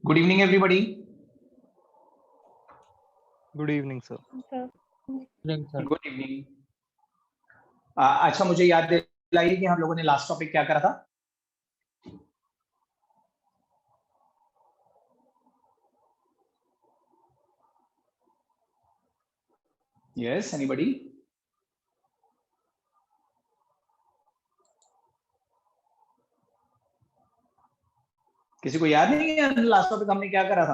Good evening, everybody. Good evening, sir. Good evening. अच्छा, मुझे याद दिलाइए कि हम लोगों ने लास्ट टॉपिक क्या करा था? Yes, anybody? किसी को याद नहीं है लास्ट टॉपिक हमने क्या करा था?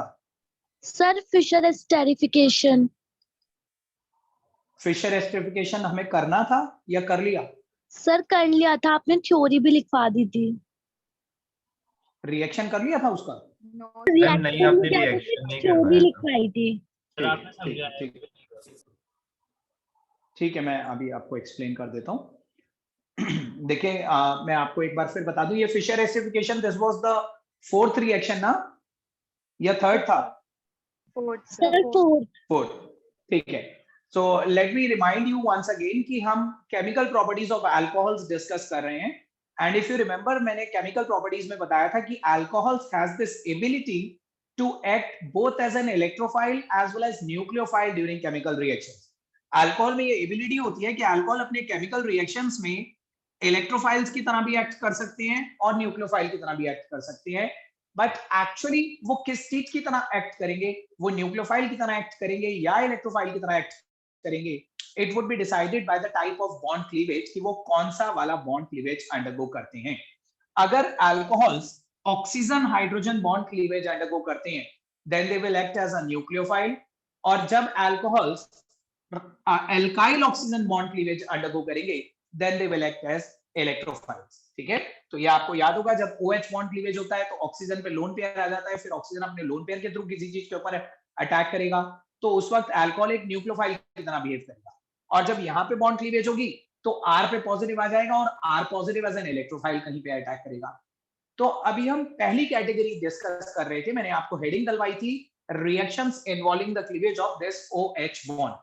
Sir Fischer esterification. Fischer esterification हमें करना था या कर लिया? सर कर लिया था, आपने थ्योरी भी लिखवा दी थी। रिएक्शन कर लिया था उसका? नहीं, आपने रिएक्शन नहीं थ्योरी करवाया था। लिखवाई थी। ठीक है, मैं अभी आपको एक्सप्लेन कर देता हूँ। देखिए, मैं आपको एक बार फिर बता दूं, ये Fischer esterification this was the fourth reaction ना, या थर्ड था? फोर्थ। ठीक है, so let me remind you once again कि हम chemical properties of alcohols discuss कर रहे हैं, and if you remember मैंने chemical properties में बताया था कि alcohols has this ability to act both as an electrophile as well as nucleophile during chemical reactions. alcohol में ये ability होती है कि alcohol अपने chemical reactions में electrophiles की तरह भी act कर सकते हैं और nucleophile की तरह भी act कर सकते हैं, बट एक्चुअली वो किस चीज की तरह एक्ट करेंगे, वो न्यूक्लियोफाइल की तरह एक्ट करेंगे या इलेक्ट्रोफाइल की तरह एक्ट करेंगे, it would be decided by the type of bond cleavage कि वो कौन सा वाला बॉन्ड क्लीवेज अंडरगो करते हैं। अगर alcohols oxygen hydrogen bond cleavage undergo करते हैं then they will act as a nucleophile, और जब alcohols alkyl oxygen bond cleavage undergo करेंगे then they will act as electrophiles. ठीक है, तो ये आपको याद होगा, जब OH बॉन्ड क्लीवेज होता है तो ऑक्सीजन पे लोन पेयर आ जाता है, फिर ऑक्सीजन अपने लोन पेयर के थ्रू किसी चीज के ऊपर अटैक करेगा, तो उस वक्त अल्कोहल एक न्यूक्लियोफाइल की तरह बिहेव करेगा, और जब यहाँ पे बॉन्ड क्लीवेज होगी तो R पे पॉजिटिव आ जाएगा और R positive as an electrophile कहीं पे अटैक करेगा। तो अभी हम पहली कैटेगरी डिस्कस कर रहे थे, मैंने आपको हेडिंग डलवाई थी reactions involving the cleavage of this OH bond,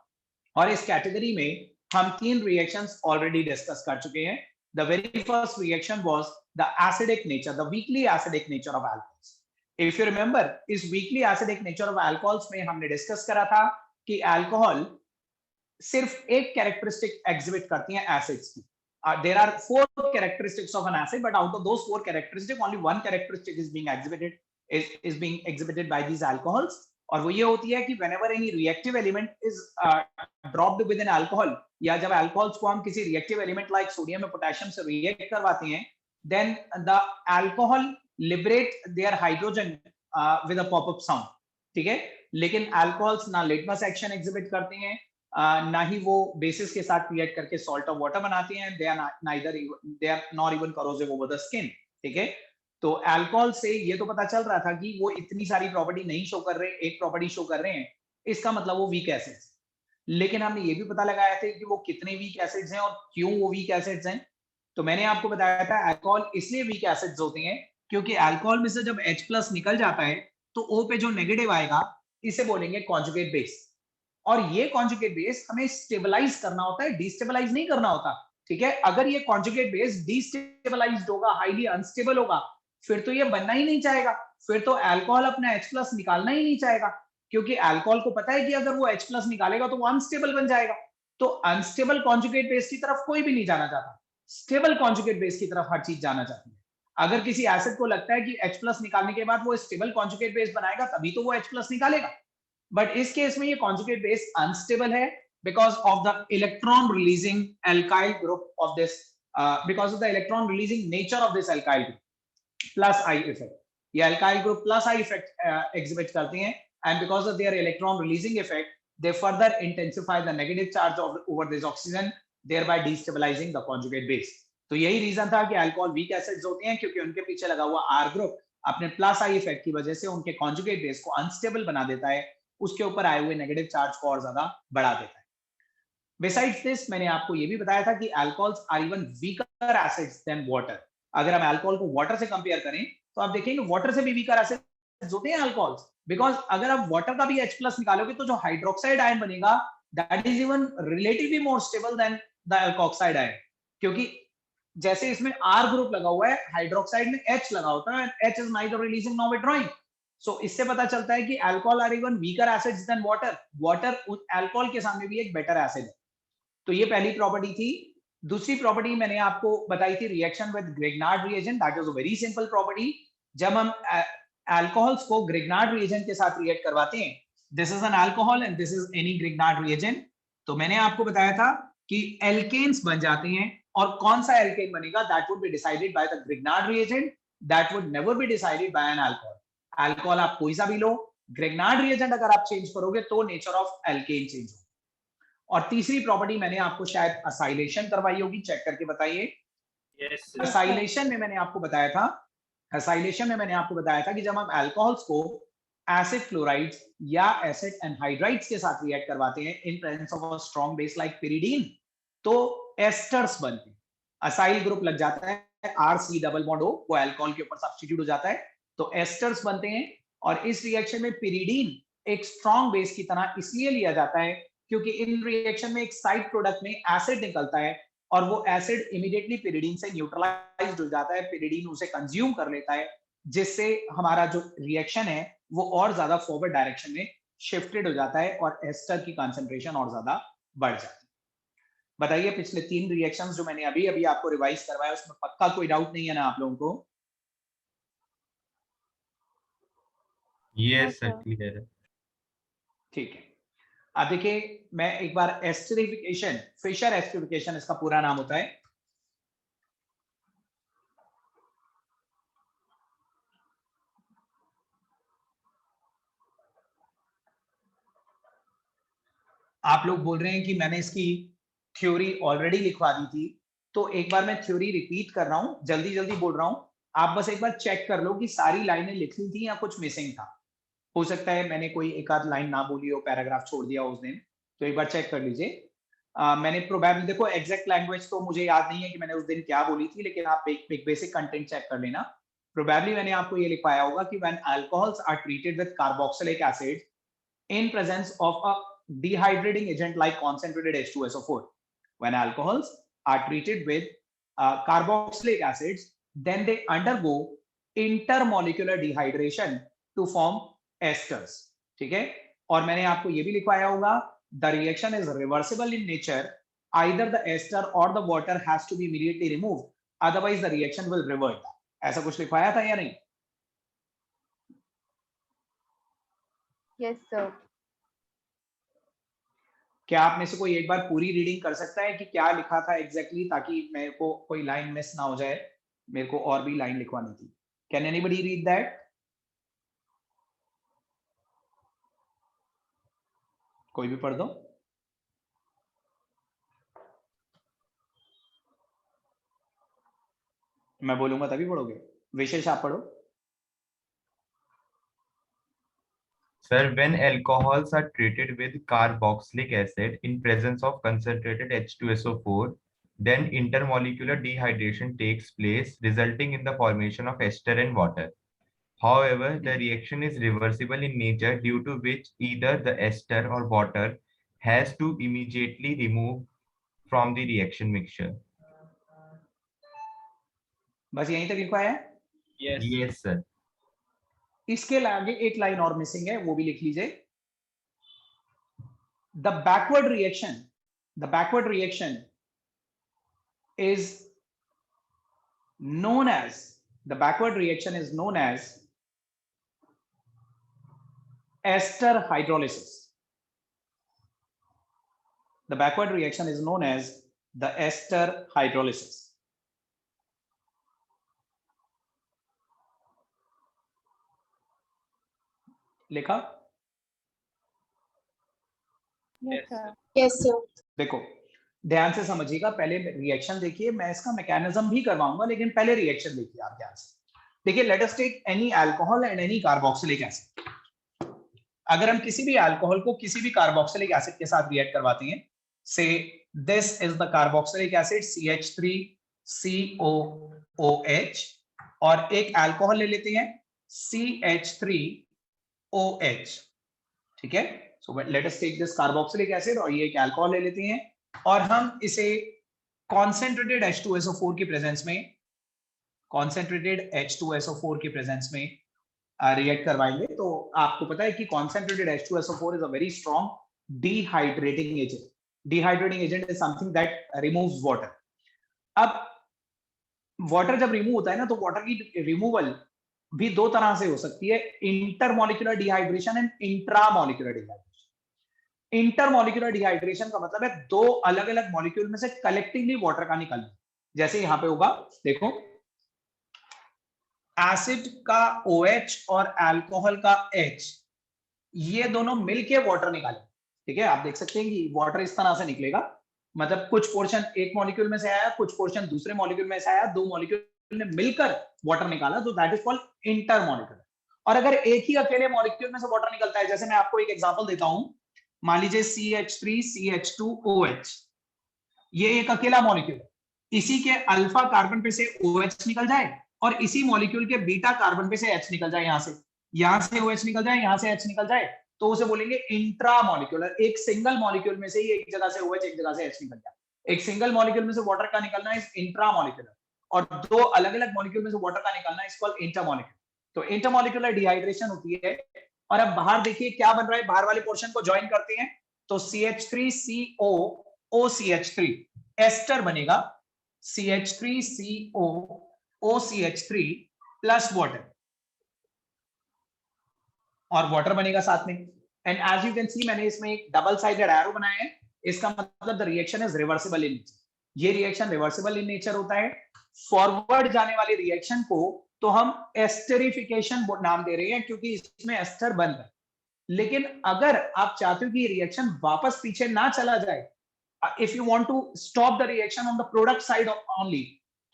और इस कैटेगरी में हम तीन रिएक्शंस ऑलरेडी डिस्कस कर चुके हैं। The very first reaction was the acidic nature, the weakly acidic nature of alcohols. If you remember, इस weakly acidic nature of alcohols में हमने डिस्कस करा था कि अल्कोहल सिर्फ एक कैरेक्टरिस्टिक एग्जिबिट करती हैं एसिड्स की. There are four characteristics of an acid, but out of those four characteristics, only one characteristic is being exhibited by these alcohols. और वो ये होती है कि whenever any reactive element is dropped within alcohol, या जब alcohols को हम किसी reactive element like sodium या potassium से react करवाते हैं, then the alcohol liberate their hydrogen with a pop-up sound. ठीक है, लेकिन alcohols ना litmus action exhibit करते हैं, ना ही वो बेसिस के साथ रिएक्ट करके सॉल्ट ऑफ वाटर बनाती हैं, they are not even corrosive over the skin. ठीक है, तो अल्कोहल से ये तो पता चल रहा था कि वो इतनी सारी प्रॉपर्टी नहीं शो कर रहे, एक प्रॉपर्टी शो कर रहे हैं, इसका मतलब वो वीक एसिड्स। लेकिन हमने ये भी पता लगाया था कि वो कितने वीक एसिड्स हैं और क्यों वो वीक एसिड्स हैं। तो मैंने आपको बताया था अल्कोहल इसलिए वीक एसिड्स होते हैं क्योंकि अल्कोहल में से जब H+ निकल जाता है तो O पे जो नेगेटिव आएगा इसे बोलेंगे कॉन्जुगेट बेस, और ये कॉन्जुगेट बेस हमें स्टेबलाइज करना होता है, डिस्टेबलाइज नहीं करना होता। ठीक है, अगर ये कॉन्जुगेट बेस डिस्टेबलाइज्ड होगा, हाईली अनस्टेबल होगा, फिर तो ये बनना ही नहीं चाहेगा, फिर तो अल्कोहल अपना H+ निकालना ही नहीं चाहेगा, क्योंकि अल्कोहल को पता है कि अगर वो H+ निकालेगा तो वो अनस्टेबल बन जाएगा। तो अनस्टेबल कॉन्जुगेट बेस की तरफ कोई भी नहीं जाना चाहता, स्टेबल कॉन्जुगेट बेस की तरफ हर चीज जाना चाहती है। अगर किसी एसिड को लगता है कि H+ निकालने के बाद वो स्टेबल कॉन्जुगेट बेस बनाएगा तभी तो वो H+ निकालेगा, बट इस केस में ये कॉन्जुगेट बेस अनस्टेबल है because of the electron releasing alkyl group of this, because of the electron releasing nature of this alkyl group plus I effect. ये alkyl group plus I effect exhibit करते हैं, and because of their electron releasing effect they further intensify the negative charge over this oxygen, thereby destabilising the conjugate base. तो यही reason था कि alcohol weak acids होते हैं, क्योंकि उनके पीछे लगा हुआ आर ग्रुप अपने प्लस आई इफेक्ट की वजह से उनके कॉन्जुगेट बेस को अनस्टेबल बना देता है, उसके ऊपर आए हुए नेगेटिव चार्ज को और ज्यादा बढ़ा देता है। Besides this, मैंने आपको ये भी बताया था कि alcohols are even weaker acids than water. अगर हम अल्कोहल को वाटर से कंपेयर करें तो आप देखेंगे वाटर से भी वीकर एसिड्स होते हैं अल्कोहल्स, बिकॉज अगर आप वाटर का भी H+ निकालोगे तो जो हाइड्रोक्साइड आयन बनेगा that is even relatively more stable then the alkoxide ion, क्योंकि जैसे इसमें R ग्रुप लगा हुआ है, हाइड्रोक्साइड में H लगा होता है, H is neither releasing nor withdrawing, so इससे पता चलता है कि alcohol are even weaker acids than water, water alcohol के सामने भी एक बेटर एसिड है। तो ये पहली प्रॉपर्टी थी। दूसरी प्रॉपर्टी मैंने आपको बताई थी reaction with Grignard reagent, that was a very simple property. जब हम अल्कोहल्स को ग्रिग्नार्ड रिएजेंट के साथ रिएक्ट करवाते हैं, this is an alcohol and this is any Grignard reagent, तो मैंने आपको बताया था कि एल्केन्स बन जाते हैं, और कौन सा एल्केन बनेगा that would be decided by the Grignard reagent, that would never be decided by an alcohol. Alcohol आप कोई सा भी लो, ग्रिग्नार्ड रिएजेंट अगर आप चेंज करोगे तो नेचर ऑफ एल्केन चेंज होगा। और तीसरी प्रॉपर्टी मैंने आपको शायद असाइलेशन करवाई होगी, चेक करके बताइए। असाइलेशन में मैंने आपको बताया था, असाइलेशन में मैंने आपको बताया था कि जब हम अल्कोहल्स को एसिड क्लोराइड्स या एसिड एनहाइड्राइड्स के साथ रिएक्ट करवाते हैं in presence of a strong base like pyridine, तो एस्टर्स बनते हैं, असाइल ग्रुप लग जाता है, RC डबल बॉन्ड O वो अल्कोहल के ऊपर सब्स्टिट्यूट हो जाता है, तो एस्टर्स बनते हैं। और इस रिएक्शन में पिरिडीन एक स्ट्रॉन्ग बेस की तरह इसलिए लिया जाता है क्योंकि इन रिएक्शन में एक साइड प्रोडक्ट में एसिड निकलता है, और वो एसिड इमीडिएटली पिरिडीन से न्यूट्रलाइज्ड हो जाता है, पिरिडीन उसे कंज्यूम कर लेता है, जिससे हमारा जो रिएक्शन है वो और ज्यादा फॉरवर्ड डायरेक्शन में शिफ्टेड हो जाता है और एस्टर की कंसंट्रेशन और ज्यादा बढ़ जाती है। बताइए पिछले 3 रिएक्शंस जो मैंने अभी अभी आपको रिवाइज करवाया उसमें पक्का कोई डाउट नहीं है ना आप लोगों को? यस सर, क्लियर है। ठीक है, अब देखिए मैं एक बार एस्टरिफिकेशन, फिशर एस्टरिफिकेशन इसका पूरा नाम होता है। आप लोग बोल रहे हैं कि मैंने इसकी थ्योरी ऑलरेडी लिखवा दी थी, तो एक बार मैं थ्योरी रिपीट कर रहा हूं, जल्दी जल्दी बोल रहा हूं, आप बस एक बार चेक कर लो कि सारी लाइनें लिख ली थी या कुछ मिसिंग था। हो सकता है मैंने कोई एक आध लाइन ना बोली हो, पैराग्राफ छोड़ दिया उस दिन, तो एक बार चेक कर लीजिए। मैंने प्रोबेबली, देखो एग्जैक्ट लैंग्वेज तो मुझे याद नहीं है कि मैंने उस दिन क्या बोली थी, लेकिन आप एक बेसिक कंटेंट चेक कर लेना। प्रोबेबली मैंने आपको ये लिखवाया होगा कि when alcohols are treated with carboxylic acid in presence of a dehydrating agent like concentrated H2SO4. When alcohols are treated with carboxylic acids, then they undergo intermolecular dehydration to form esters. ठीक है, और मैंने आपको ये भी लिखवाया होगा, the reaction is reversible in nature, either the ester or the water has to be immediately removed, otherwise the reaction will revert. ऐसा कुछ लिखवाया था या नहीं? Yes sir. क्या आप में से कोई एक बार पूरी रीडिंग कर सकता है कि क्या लिखा था एग्जैक्टली, ताकि मेरे को कोई लाइन मिस ना हो जाए, मेरे को और भी लाइन लिखवानी थी। Can anybody read that? कोई भी पढ़ दो। मैं बोलूंगा तभी पढ़ोगे। विशेष आप पढ़ो। Sir, when alcohols are treated with carboxylic acid in presence of concentrated H2SO4, then intermolecular dehydration takes place, resulting in the formation of ester and water. However, the reaction is reversible in nature, due to which either the ester or water has to immediately remove from the reaction mixture. बस यहीं तक लिखा है? Yes, sir. इसके आगे एक line और missing है, वो भी लिख लीजिए। The backward reaction is known as, the backward reaction is known as ester hydrolysis. The backward reaction is known as the ester hydrolysis. लिखा? Yes sir. देखो ध्यान से समझिएगा, पहले रिएक्शन देखिए, मैं इसका मैकेनिज्म भी करवाऊंगा, लेकिन पहले रिएक्शन देखिए आप ध्यान से। देखिए, let us take any alcohol and any carboxylic acid. अगर हम किसी भी अल्कोहल को किसी भी कार्बोक्सिलिक एसिड के साथ रिएक्ट करवाते हैं, से this is the carboxylic acid CH3COOH, और एक अल्कोहल ले लेते हैं CH3OH, ठीक है। So let us take this carboxylic acid, और ये एक अल्कोहल ले लेते हैं, और हम इसे कॉन्सेंट्रेटेड H2SO4 की प्रेजेंस में, कॉन्सेंट्रेटेड H2SO4 की प्रेजेंस में रिएक्ट करवाएंगे। तो आपको पता है कि concentrated H2SO4 is a very strong dehydrating agent. Dehydrating agent is something that removes water. अब वाटर जब रिमूव होता है ना, तो वाटर की रिमूवल भी दो तरह से हो सकती है, intermolecular dehydration and intramolecular dehydration. Intermolecular dehydration का मतलब है दो अलग अलग मॉलिक्यूल में से कलेक्टिवली वाटर का निकलना। जैसे यहां पे होगा, देखो एसिड का OH और अल्कोहल का H, ये दोनों मिलके वाटर निकाले। ठीक है, आप देख सकते हैं कि वाटर इस तरह से निकलेगा, मतलब कुछ पोर्शन एक मॉलिक्यूल में से आया, कुछ पोर्शन दूसरे मॉलिक्यूल में से आया, दो मॉलिक्यूल ने मिलकर वाटर निकाला, तो दैट इज कॉल्ड इंटरमॉलिक्यूलर। और अगर एक ही अकेले मॉलिक्यूल में से वाटर निकलता है, जैसे मैं आपको एक एग्जांपल देता हूं, मान लीजिए CH3CH2OH, ये एक अकेला मॉलिक्यूल है, इसी के अल्फा कार्बन पे से OH निकल जाए और इसी मॉलिक्यूल के बीटा कार्बन पे से H निकल जाए, यहां से OH निकल जाए, यहां से H निकल जाए, तो उसे बोलेंगे इंट्रामॉलिक्यूलर। एक सिंगल मॉलिक्यूल में से ही एक जगह से OH एक जगह से H निकल जाए। एक सिंगल मॉलिक्यूल में से वाटर का निकलना इज इंट्रामॉलिक्यूलर, और दो अलग अलग मॉलिक्यूल में से वाटर का निकलना इज कॉल्ड इंटरमॉलिक्यूलर। तो इंटरमॉलिक्यूलर डिहाइड्रेशन होती है। और अब बाहर देखिए क्या बन रहा है, बाहर वाले पोर्शन को ज्वाइन करते हैं तो CH3CO OCH3 एस्टर बनेगा, CH3CO OCH3 प्लस वाटर, और वाटर बनेगा साथ में। And as you can see, मैंने इसमें एक डबल साइडेड एरो बनाया है, इसका मतलब the reaction is reversible in nature. ये रिएक्शन रिवर्सिबल इन नेचर होता है। फॉरवर्ड जाने वाली रिएक्शन को तो हम एस्टरिफिकेशन नाम दे रहे हैं, क्योंकि इसमें एस्टर बन रहा है। लेकिन अगर आप चाहते हो कि रिएक्शन वापस पीछे ना चला जाए, if you want to stop the reaction on the product side only,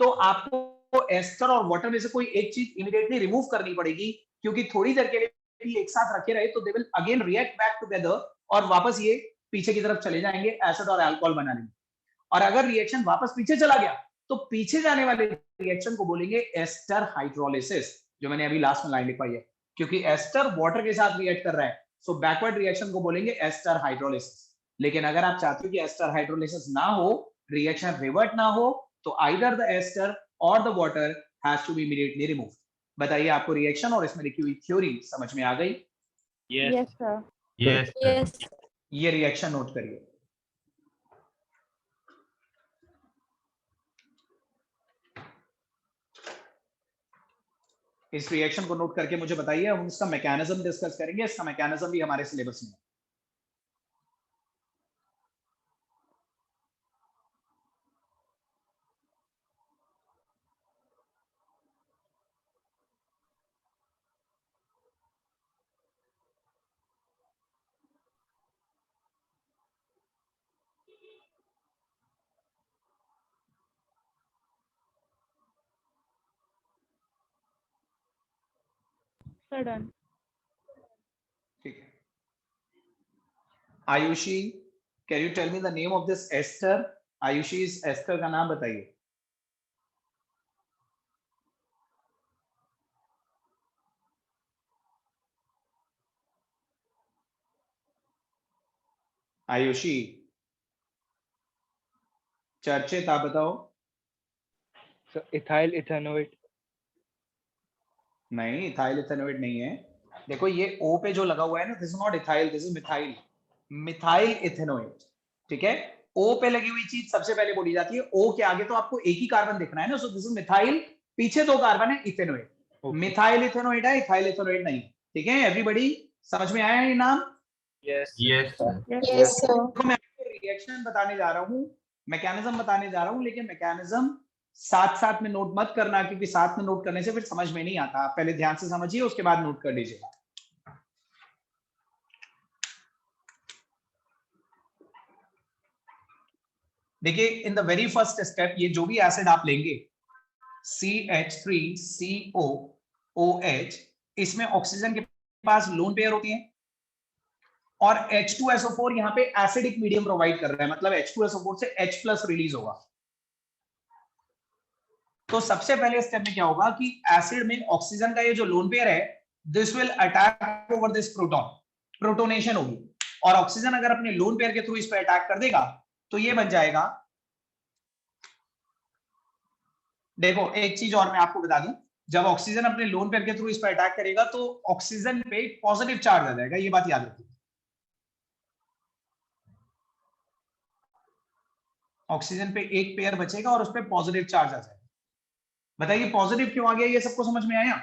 तो आपको एस्टर और वाटर में से कोई एक चीज इमीडिएटली रिमूव करनी पड़ेगी, क्योंकि थोड़ी देर के लिए एक साथ रखे रहे तो they will again react back together, और वापस ये पीछे की तरफ चले जाएंगे एसिड और अल्कोहल बनाने में। और अगर रिएक्शन वापस पीछे चला गया, तो पीछे जाने वाले रिएक्शन को बोलेंगे एस्टर हाइड्रोलिसिस, जो मैंने अभी लास्ट में लाइन लिखवाई है, क्योंकि एस्टर वाटर के साथ रिएक्ट कर रहा है, सो बैकवर्ड रिएक्शन को बोलेंगे एस्टर हाइड्रोलिसिस। लेकिन अगर आप चाहते हो कि एस्टर हाइड्रोलिसिस ना हो, रिएक्शन रिवर्ट ना हो, तो आइदर द एस्टर और the water has to be immediately removed. बताइए, आपको रिएक्शन और इसमें लिखी हुई थ्योरी समझ में आ गई? Yes, sir. Yes, sir. Yes ये रिएक्शन नोट करिए। इस रिएक्शन को नोट करके मुझे बताइए, हम इसका मैकेनिज्म डिस्कस करेंगे। इसका मैकेनिज्म भी हमारे सिलेबस में है। Sir, done. ठीक है, Ayushi, can you tell me the name of this ester? Ayushi, इस एस्टर का नाम बताइए। आयुषी, चर्चित, आप बताओ। So ethyl ethanoate. नहीं, इथाइल इथेनोइड नहीं है। देखो ये O पे जो लगा हुआ है ना, this is not ethyl, this is methyl. Methyl इथेनोइड, ठीक है। O पे लगी हुई चीज सबसे पहले बोली जाती है। O के आगे तो आपको एक ही कार्बन दिखना है ना, सो दिस इज मिथाइल, पीछे दो कार्बन है, इथेनोइड। मिथाइल इथेनोइड है, इथाइल इथेनोइड नहीं। ठीक है एवरीबॉडी, समझ में आया ये नाम? Yes. Yes, sir. Yes, sir. तो मैं आपको रिएक्शन बताने जा रहा हूँ, मैकेनिज्म बताने जा रहा हूँ, लेकिन मैकेनिज्म साथ साथ में नोट मत करना, क्योंकि साथ में नोट करने से फिर समझ में नहीं आता। आप पहले ध्यान से समझिए, उसके बाद नोट कर लीजिएगा। देखिए, in the very first step, ये जो भी एसिड आप लेंगे CH3COOH, इसमें ऑक्सीजन के पास लोन पेयर होती है, और H2SO4 यहाँ पे एसिडिक मीडियम प्रोवाइड कर रहा है, मतलब H2SO4 से H+ रिलीज होगा। तो सबसे पहले स्टेप में क्या होगा कि एसिड में ऑक्सीजन का ये जो लोन पेयर है, this will attack over this proton, protonation होगी, और ऑक्सीजन अगर अपने लोन पेयर के थ्रू इस पे अटैक कर देगा तो ये बन जाएगा। देखो एक चीज और मैं आपको बता दूं, जब ऑक्सीजन अपने लोन पेयर के थ्रू इस पर अटैक करेगा तो ऑक्सीजन पे पॉजिटिव चार्ज आ जाएगा, ये बात याद रखिए। ऑक्सीजन पे एक पेयर बचेगा और उस पर पॉजिटिव चार्ज आ जाएगा। बताइए पॉजिटिव क्यों आ गया, ये सबको समझ में आया?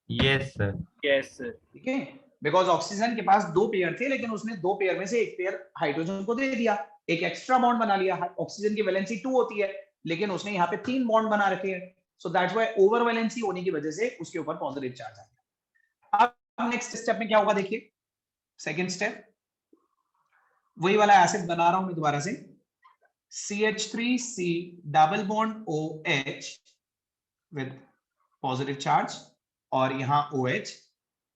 Yes sir. Yes, sir. ठीक है, बिकॉज ऑक्सीजन के पास दो पेयर थे लेकिन उसने दो पेयर में से एक पेयर हाइड्रोजन को दे दिया, एक एक्स्ट्रा बॉन्ड बना लिया। ऑक्सीजन की वैलेंसी 2 होती है लेकिन उसने यहाँ पे 3 बॉन्ड बना रखे हैं, सो दैट्स व्हाई ओवर वैलेंसी होने की वजह से उसके ऊपर पॉजिटिव चार्ज आ गया। अब नेक्स्ट स्टेप में क्या होगा देखिए, सेकंड स्टेप, वही वाला एसिड बना रहा हूं मैं दोबारा से, CH3C double bond OH with positive charge और यहां OH,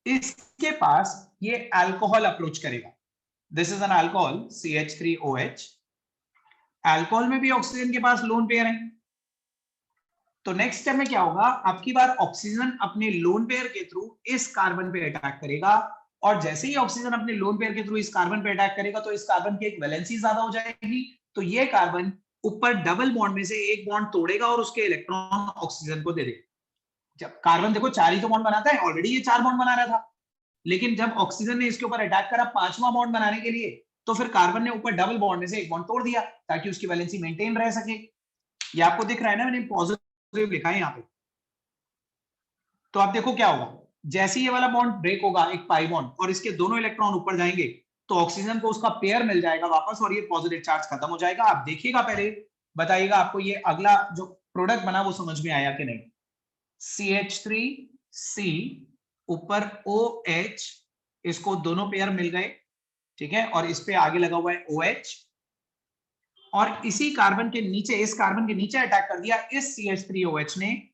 इसके पास ये अल्कोहल अप्रोच करेगा। This is an alcohol CH3OH। Alcohol में भी ऑक्सीजन के पास लोन पेयर है, तो नेक्स्ट स्टेप में क्या होगा, आपकी बार ऑक्सीजन अपने लोन पेयर के थ्रू इस कार्बन पे अटैक करेगा, और जैसे ही ऑक्सीजन अपने लोन पेयर के थ्रू इस कार्बन पे अटैक करेगा तो इस कार्बन की एक वैलेंसी ज्यादा हो जाएगी, तो ये कार्बन ऊपर डबल बॉन्ड में से एक बॉन्ड तोड़ेगा और उसके इलेक्ट्रॉन ऑक्सीजन को दे देगा। जब कार्बन देखो 4 ही तो बॉन्ड बनाता है, ऑलरेडी ये 4 बॉन्ड बना रहा था, लेकिन जब ऑक्सीजन ने इसके ऊपर अटैक करा 5वां बॉन्ड बनाने के लिए, तो फिर कार्बन ने ऊपर डबल बॉन्ड में से एक बॉन्ड तोड़ दिया ताकि उसकी वैलेंसी मेंटेन रह सके। ये आपको दिख रहा है ना, मैंने पॉजिटिव लिखा है यहाँ पे। तो आप देखो क्या होगा, जैसे ये वाला बॉन्ड ब्रेक होगा, एक पाई बॉन्ड, और इसके दोनों इलेक्ट्रॉन ऊपर जाएंगे तो ऑक्सीजन को उसका पेयर मिल जाएगा वापस और ये पॉजिटिव चार्ज खत्म हो जाएगा। आप देखिएगा, पहले बताइएगा आपको ये अगला जो प्रोडक्ट बना वो समझ में आया कि नहीं। CH3C ऊपर OH, इसको दोनों पेयर मिल गए, ठीक है, और इस पे आगे लगा हुआ है OH, और इसी कार्बन के नीचे, इस कार्बन के नीचे अटैक कर दिया इस CH3OH ने,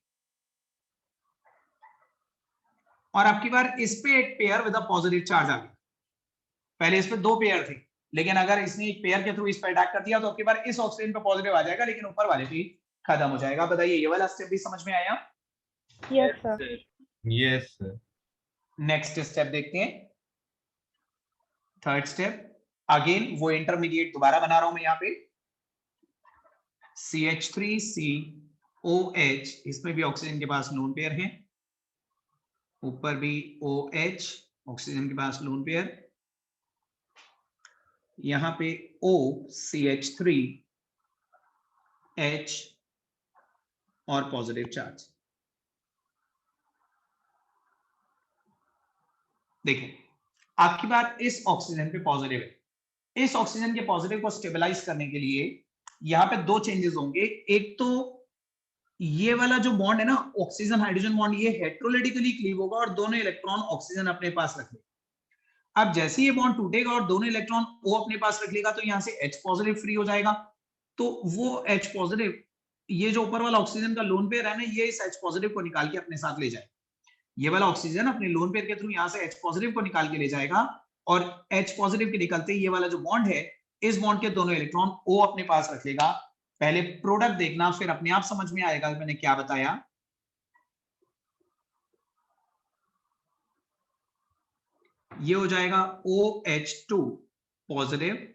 और आपकी बार इस पे एक pair with a positive charge आ गया। पहले इस पे दो पेयर थे, लेकिन अगर इसने एक पेयर के थ्रू इस पे अटैक कर दिया तो आपकी बार इस ऑक्सीजन पे पॉजिटिव आ जाएगा लेकिन ऊपर वाले पे खत्म हो जाएगा। बताइए ये वाला स्टेप भी समझ में आया? Yes, sir. Sir. Yes sir. Next step देखते हैं, थर्ड स्टेप। अगेन वो इंटरमीडिएट दोबारा बना रहा हूं मैं यहाँ पे, CH3COH, इसमें भी ऑक्सीजन के पास लोन पेयर है, ऊपर भी OH, ऑक्सीजन के पास लोन पेयर, यहां पे O CH3H और पॉजिटिव चार्ज। देखिए आपकी बात इस ऑक्सीजन पे पॉजिटिव है, इस ऑक्सीजन के पॉजिटिव को स्टेबलाइज करने के लिए यहां पे दो चेंजेस होंगे। एक तो ये वाला जो बॉन्ड है ना, ऑक्सीजन हाइड्रोजन बॉन्ड, ये हेट्रोलिटिकली क्लीव होगा और दोनों इलेक्ट्रॉन ऑक्सीजन अपने पास रख लेगा। अब जैसे ये बॉन्ड टूटेगा और दोनों इलेक्ट्रॉन O अपने पास रख लेगा तो यहां से H पॉजिटिव फ्री हो जाएगा, तो वो H पॉजिटिव, ये जो ऊपर वाला ऑक्सीजन का लोन पेयर है ना, ये इस H पॉजिटिव को निकाल के अपने साथ ले जाएगा। ये वाला ऑक्सीजन अपने लोन पेयर के थ्रू यहां से H पॉजिटिव को निकाल के ले जाएगा, और H पॉजिटिव के निकलते ही ये वाला जो बॉन्ड है, इस बॉन्ड के दोनों इलेक्ट्रॉन O अपने पास रख लेगा। पहले प्रोडक्ट देखना, फिर अपने आप समझ में आएगा मैंने क्या बताया। ये हो जाएगा OH2 पॉजिटिव,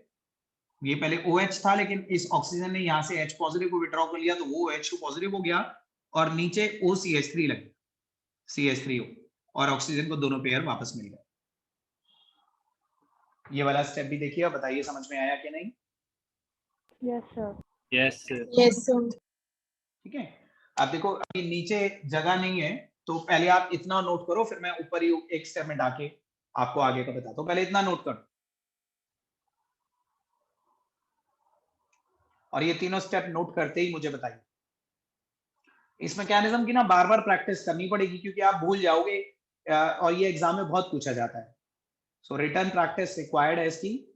ये पहले OH था लेकिन इस ऑक्सीजन ने यहां से H पॉजिटिव को विड्रॉ कर लिया तो वो OH2 पॉजिटिव हो गया, और नीचे OCH3 लग गया, CH3O, और ऑक्सीजन को दोनों पेयर वापस मिल गए। ये वाला स्टेप भी देखिए, बताइए समझ में आया कि नहीं? Yes, sir. Yes, sir. Yes, sir. ठीक है, अब देखो अभी नीचे जगह नहीं है तो पहले आप इतना नोट करो, फिर मैं ऊपर ही एक स्टेप में डाके आपको आगे का बताता हूं। पहले इतना नोट करो, और ये तीनों स्टेप नोट करते ही मुझे बताइए। इस मैकेनिज्म की ना बार बार प्रैक्टिस करनी पड़ेगी क्योंकि आप भूल जाओगे, और ये एग्जाम में बहुत पूछा जाता है, सो रिटर्न प्रैक्टिस रिक्वायर्ड है इसकी।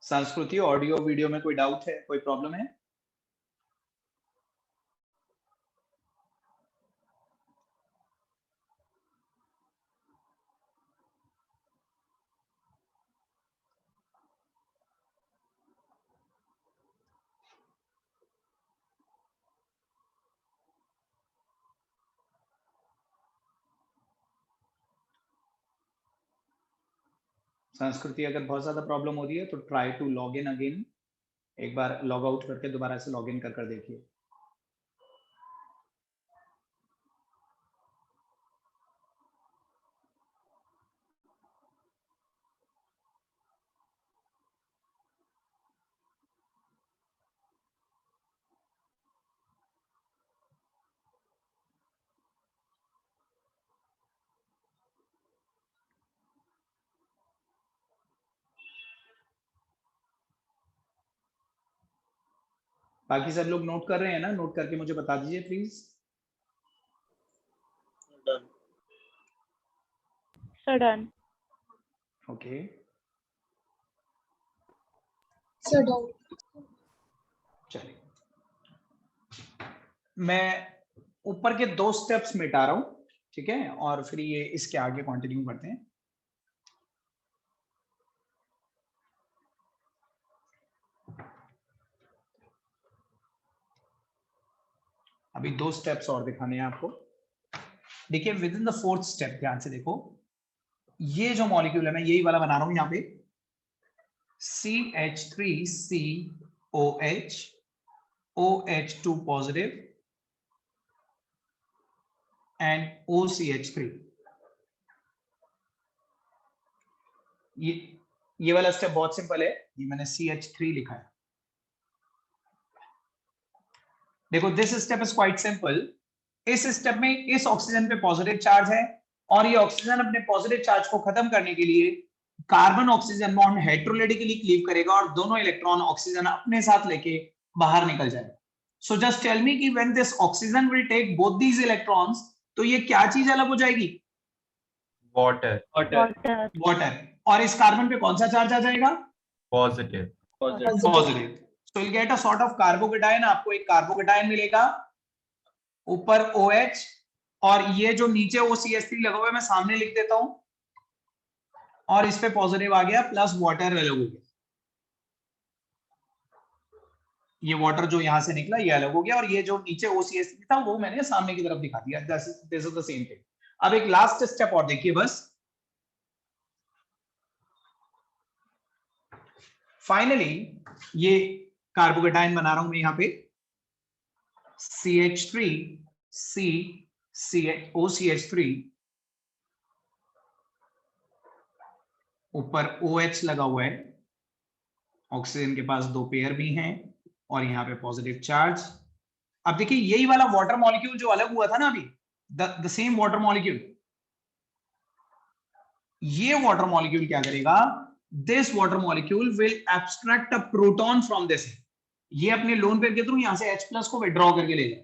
संस्कृति ऑडियो वीडियो में कोई डाउट है, कोई प्रॉब्लम है? संस्कृति अगर बहुत ज्यादा प्रॉब्लम हो रही है तो try to log in again, एक बार लॉग आउट करके दोबारा से लॉग इन कर देखिए। बाकी सब लोग नोट कर रहे हैं ना? नोट करके मुझे बता दीजिए please. Sir, done. Okay, Sir, done. चलिए मैं ऊपर के 2 स्टेप्स मिटा रहा हूं, ठीक है, और फिर ये इसके आगे कंटिन्यू करते हैं। अभी 2 स्टेप्स और दिखाने हैं आपको। देखिए with in the 4th step, ध्यान से देखो, ये जो मॉलिक्यूल है मैं यही वाला बना रहा हूं यहाँ पे, CH3COH OH2 positive and OCH3। ये वाला स्टेप बहुत सिंपल है, ये मैंने CH3 लिखा है। देखो this step is quite simple. इस स्टेप में इस ऑक्सीजन पे पॉजिटिव चार्ज है और ये ऑक्सीजन अपने पॉजिटिव चार्ज को खत्म करने के लिए कार्बन ऑक्सीजन बॉन्ड हेटेरोलेटिकली क्लीव करेगा और दोनों इलेक्ट्रॉन ऑक्सीजन अपने साथ लेके बाहर निकल जाएगा। सो जस्ट टेल मी कि when this oxygen will take both these electrons, तो ये क्या चीज अलग हो जाएगी? Water Water. वाटर। और इस कार्बन पे कौन सा चार्ज आ जाएगा? Positive positive. So will get a sort of carbocation, आपको एक कार्बोकेटायन मिलेगा, ऊपर OH और ये जो नीचे OCH3 लगा हुआ है मैं सामने लिख देता हूं, और इस पे पॉजिटिव आ गया प्लस वाटर अलग हो गया। ये वाटर जो यहां से निकला ये अलग हो गया, और ये जो नीचे OCH3 था वो मैंने सामने की तरफ दिखा दिया। This is the same thing. अब एक लास्ट स्टेप और देखिए बस। फाइनली ये कार्बोकेटायन बना रहा हूं मैं यहाँ पे, CH3COCH3, ऊपर OH लगा हुआ है, ऑक्सीजन के पास 2 पेयर भी हैं और यहाँ पे पॉजिटिव चार्ज। अब देखिए यही वाला वाटर मॉलिक्यूल जो अलग हुआ था ना अभी, द सेम वाटर मॉलिक्यूल, ये वाटर मॉलिक्यूल क्या करेगा? This water molecule will abstract a proton from this. ये अपने लोन पेयर के थ्रू यहां से H+ को विड्रॉ करके ले जाए,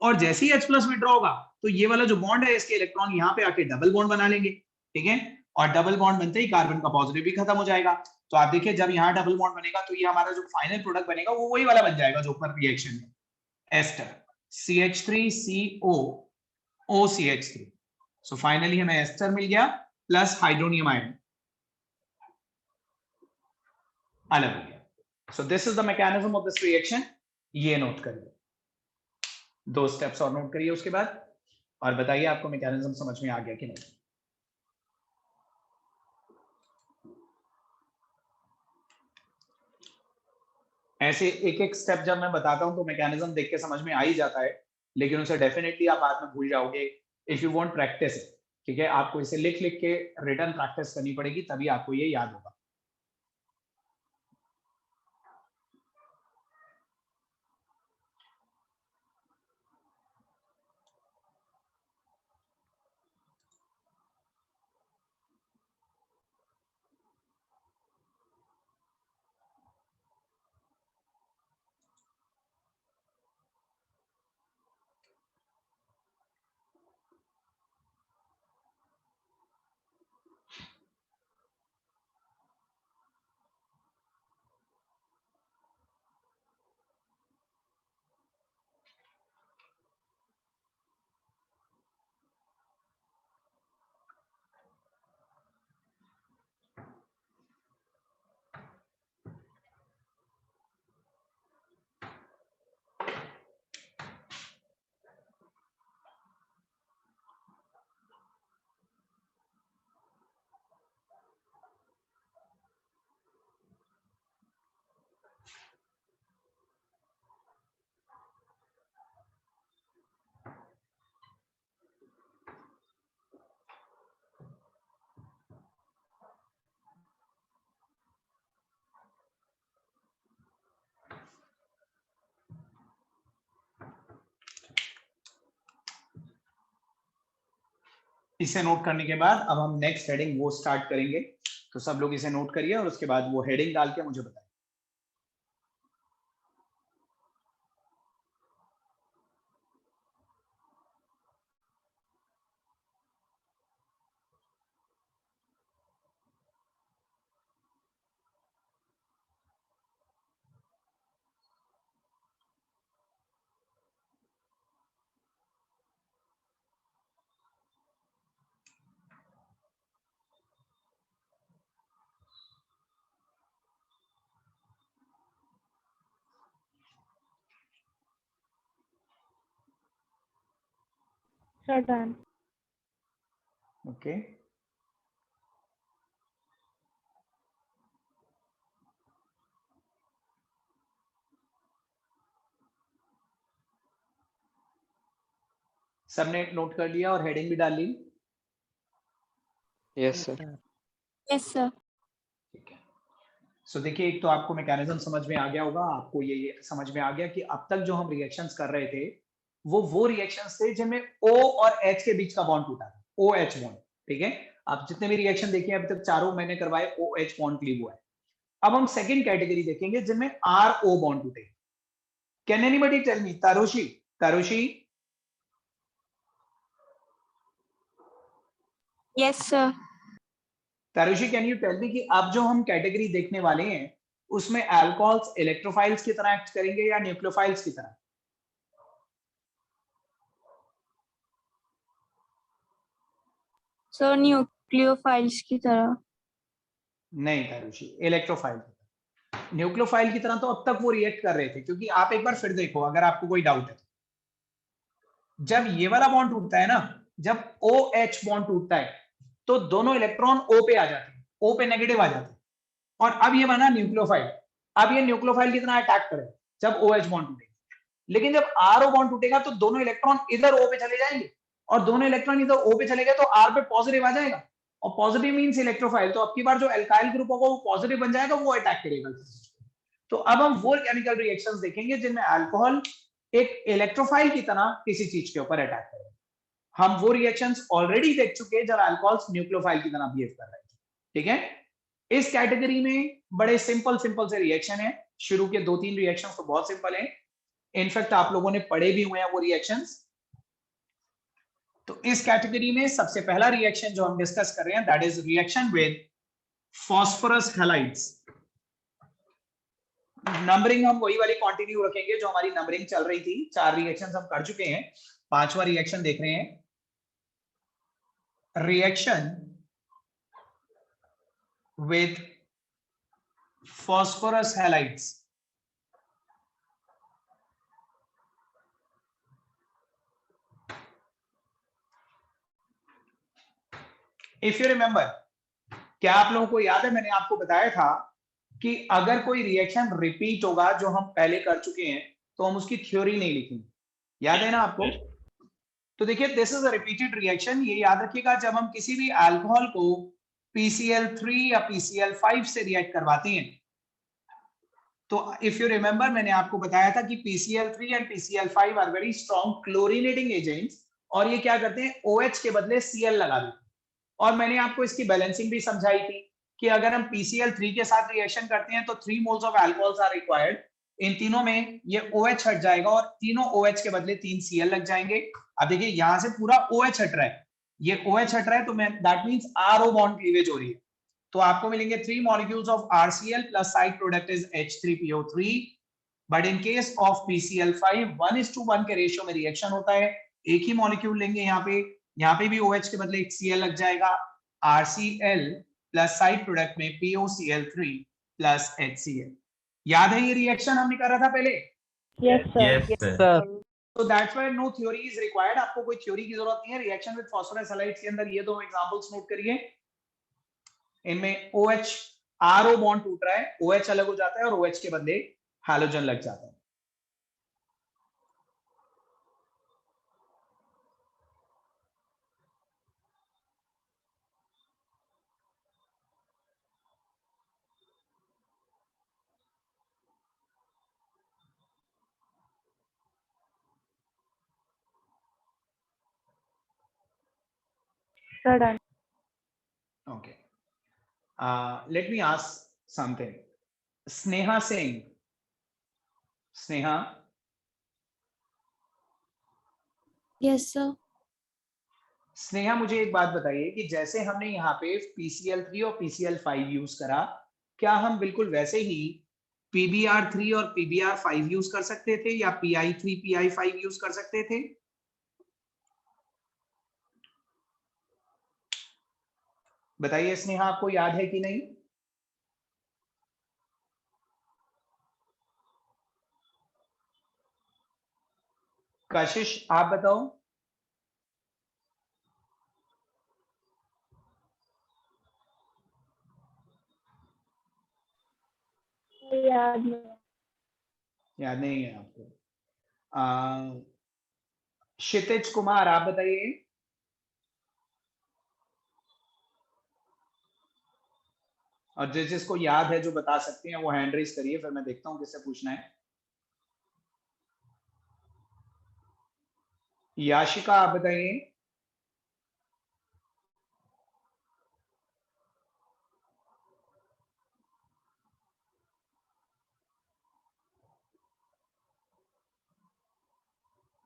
और जैसे ही H+ विड्रॉ होगा तो ये वाला जो बॉन्ड है इसके इलेक्ट्रॉन यहाँ पे आके डबल बॉन्ड बना लेंगे, ठीक है, और डबल बॉन्ड बनते ही कार्बन का पॉजिटिव भी खत्म हो जाएगा। तो आप देखिए जब यहाँ डबल बॉन्ड बनेगा तो ये हमारा जो फाइनल प्रोडक्ट बनेगा वो वही वाला बन जाएगा जो ऊपर रिएक्शन में, ester, CH3CO OCH3। So finally हमें एस्टर मिल गया प्लस हाइड्रोनियम आयन अलग हो गया। So this is the mechanism of this reaction. ये नोट करिए, 2 स्टेप्स और नोट करिए उसके बाद, और बताइए आपको मैकेनिज्म समझ में आ गया कि नहीं। ऐसे एक एक स्टेप जब मैं बताता हूं तो मैकेनिज्म देख के समझ में आ ही जाता है, लेकिन उसे डेफिनेटली आप बाद में भूल जाओगे इफ यू वांट प्रैक्टिस, ठीक है। आपको इसे लिख लिख के रिटर्न प्रैक्टिस करनी पड़ेगी, तभी आपको ये याद होगा। इसे नोट करने के बाद अब हम नेक्स्ट हेडिंग वो स्टार्ट करेंगे, तो सब लोग इसे नोट करिए और उसके बाद वो हेडिंग डाल के मुझे बताइए। Sir, done. ओके, सबने नोट कर लिया और हेडिंग भी डाल ली? Yes, sir. Yes sir. ठीक है। सो देखिए, एक तो आपको मैकेनिज्म समझ में आ गया होगा, आपको ये समझ में आ गया कि अब तक जो हम रिएक्शंस कर रहे थे वो रिएक्शंस थे जिनमें O और H के बीच का बॉन्ड टूटा था, OH बॉन्ड। ठीक है, आप जितने भी रिएक्शन देखे अभी तक चारों मैंने करवाए OH बॉन्ड क्लीव हुआ है। अब हम सेकंड कैटेगरी देखेंगे जिनमें RO बॉन्ड टूटे। Can anybody tell me? Tarushi, Tarushi, yes sir. Tarushi, can you tell me कि अब जो हम कैटेगरी देखने वाले हैं उसमें अल्कोहल्स इलेक्ट्रोफाइल्स की तरह एक्ट करेंगे या न्यूक्लियोफाइल्स की तरह? सर न्यूक्लियोफाइल्स की तरह। नहीं तारुषी, इलेक्ट्रोफाइल। न्यूक्लियोफाइल की तरह तो अब तक वो रिएक्ट कर रहे थे, क्योंकि आप एक बार फिर देखो अगर आपको कोई डाउट है तो। जब ये वाला बॉन्ड टूटता है ना, जब OH बॉन्ड टूटता है तो दोनों इलेक्ट्रॉन O पे आ जाते हैं, O पे नेगेटिव आ जाते हैं, और अब ये बना न्यूक्लियोफाइल। अब ये न्यूक्लियोफाइल की तरह अटैक करेगा जब OH बॉन्ड टूटेगा। लेकिन जब RO बॉन्ड टूटेगा तो दोनों इलेक्ट्रॉन इधर O पे चले जाएंगे, और दोनों इलेक्ट्रॉन इधर O पे चले गए तो R पे पॉजिटिव आ जाएगा, और पॉजिटिव मींस इलेक्ट्रोफाइल। तो अब की बार जो एल्काइल ग्रुप होगा वो पॉजिटिव बन जाएगा, वो अटैक करेगा। तो अब हम वो केमिकल रिएक्शंस देखेंगे जिनमें अल्कोहल एक इलेक्ट्रोफाइल की तरह किसी चीज के ऊपर अटैक करेगा। हम वो रिएक्शंस ऑलरेडी देख चुके हैं जब अल्कोहल्स न्यूक्लियोफाइल की तरह बिहेव कर रहे हैं। ठीक है, इस कैटेगरी में बड़े सिंपल सिंपल से रिएक्शन है। शुरू के 2-3 रिएक्शंस तो बहुत सिंपल हैं, इनफैक्ट आप लोगों ने पढ़े भी हुए हैं वो रिएक्शंस। तो इस कैटेगरी में सबसे पहला रिएक्शन जो हम डिस्कस कर रहे हैं that is reaction with phosphorus halides. Numbering हम वही वाली कंटिन्यू रखेंगे जो हमारी नंबरिंग चल रही थी। 4 रिएक्शंस हम कर चुके हैं, 5वां रिएक्शन देख रहे हैं। Reaction with phosphorus halides। If you remember, क्या आप लोगों को याद है मैंने आपको बताया था कि अगर कोई रिएक्शन रिपीट होगा जो हम पहले कर चुके हैं तो हम उसकी थ्योरी नहीं लिखेंगे, याद है ना आपको? तो देखिए, this is a repeated reaction. ये याद रखिएगा, जब हम किसी भी अल्कोहल को PCl3 या PCl5 से रिएक्ट करवाते हैं तो इफ यू रिमेंबर मैंने आपको बताया था कि PCl3 and PCl5 are very strong chlorinating agents, और ये क्या करते हैं OH के बदले Cl लगा देते हैं। और मैंने आपको इसकी बैलेंसिंग भी समझाई थी कि अगर हम PCl3 के साथ रिएक्शन करते हैं तो 3 moles of alcohols are required. इन तीनों में ये OH हट जाएगा और तीनों OH के बदले 3 Cl लग जाएंगे। अब देखिए यहां से पूरा OH हट रहा है, ये OH हट रहा है, तो that means RO bond cleavage हो रही है। तो आपको मिलेंगे 3 molecules of RCl plus side product is H3PO3। But in case of PCl5 1:1 के रेशियो में रिएक्शन होता है। एक ही मॉलिक्यूल लेंगे, यहाँ पे भी OH के बदले एक Cl लग जाएगा। RCl प्लस साइड प्रोडक्ट में POCl3 प्लस HCl। याद है ये रिएक्शन हमने करा था पहले? Yes, sir. Yes, Yes, sir. sir. So that's why no theory is required। आपको कोई थ्योरी की जरूरत नहीं है। रिएक्शन विद फॉस्फोरस हैलाइड्स के अंदर ये दो एग्जांपल्स नोट करिए। इनमें OH RO बॉन्ड टूट रहा है, OH अलग हो जाता है और OH के बदले हैलोजन लग जाता है। Sir, done. Okay. Let me ask something. Sneha Singh. Sneha, yes sir. Sneha मुझे एक बात बताइए कि जैसे हमने यहाँ पे PCl3 और PCl5 यूज करा, क्या हम बिल्कुल वैसे ही PBr3 और PBr5 यूज कर सकते थे या PI3 PI5 यूज कर सकते थे? बताइए स्नेहा, आपको याद है कि नहीं? कशिश, आप बताओ। याद नहीं। याद नहीं है आपको? क्षितिज कुमार, आप बताइए। और जिसको याद है जो बता सकते हैं वो हैंड रेज करिए, फिर मैं देखता हूं किससे पूछना है। याशिका, आप बताइए।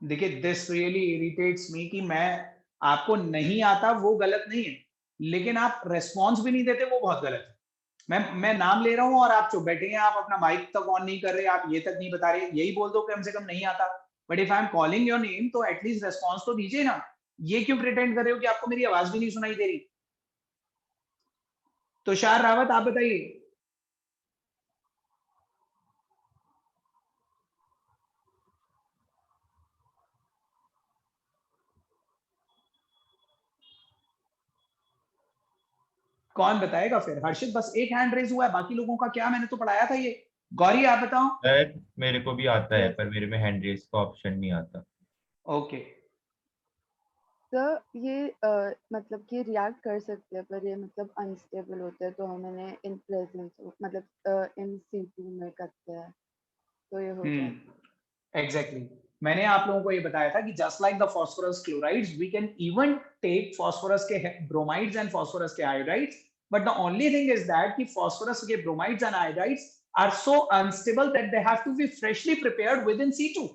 देखिए, दिस रियली इरिटेट्स मी कि मैं आपको नहीं आता वो गलत नहीं है, लेकिन आप रेस्पॉन्स भी नहीं देते वो बहुत गलत है। मैं नाम ले रहा हूं और आप चुप बैठे हैं, आप अपना माइक तक ऑन नहीं कर रहे, आप ये तक नहीं बता रहे, यही बोल दो कम से कम नहीं आता। But if I am calling your name तो एटलीस्ट रेस्पॉन्स तो दीजिए ना। ये क्यों प्रिटेंड कर रहे हो कि आपको मेरी आवाज भी नहीं सुनाई दे रही? तुषार रावत, आप बताइए। कौन बताएगा फिर? हर्षित, बस एक हैंड रेज हुआ है, बाकी लोगों का क्या? मैंने तो पढ़ाया था ये। गौरी, आप बताओ। सर मेरे को भी आता है Yes. पर मेरे में हैंड रेज का ऑप्शन नहीं आता। ओके। सर ये मतलब कि रिएक्ट कर सकते हैं पर ये मतलब अनस्टेबल होते हैं तो हम इन्हें इन प्रेजेंस मतलब इन C2 में करते हैं तो ये हो जाता है। एग्जैक्टली। मैंने आप लोगों को ये बताया था कि just like the phosphorus chlorides we can even take phosphorus के ब्रोमाइड्स एंड फास्फोरस के iodides, but the only thing is that कि फास्फोरस के bromides and iodides are so unstable that they have to be freshly prepared within C2।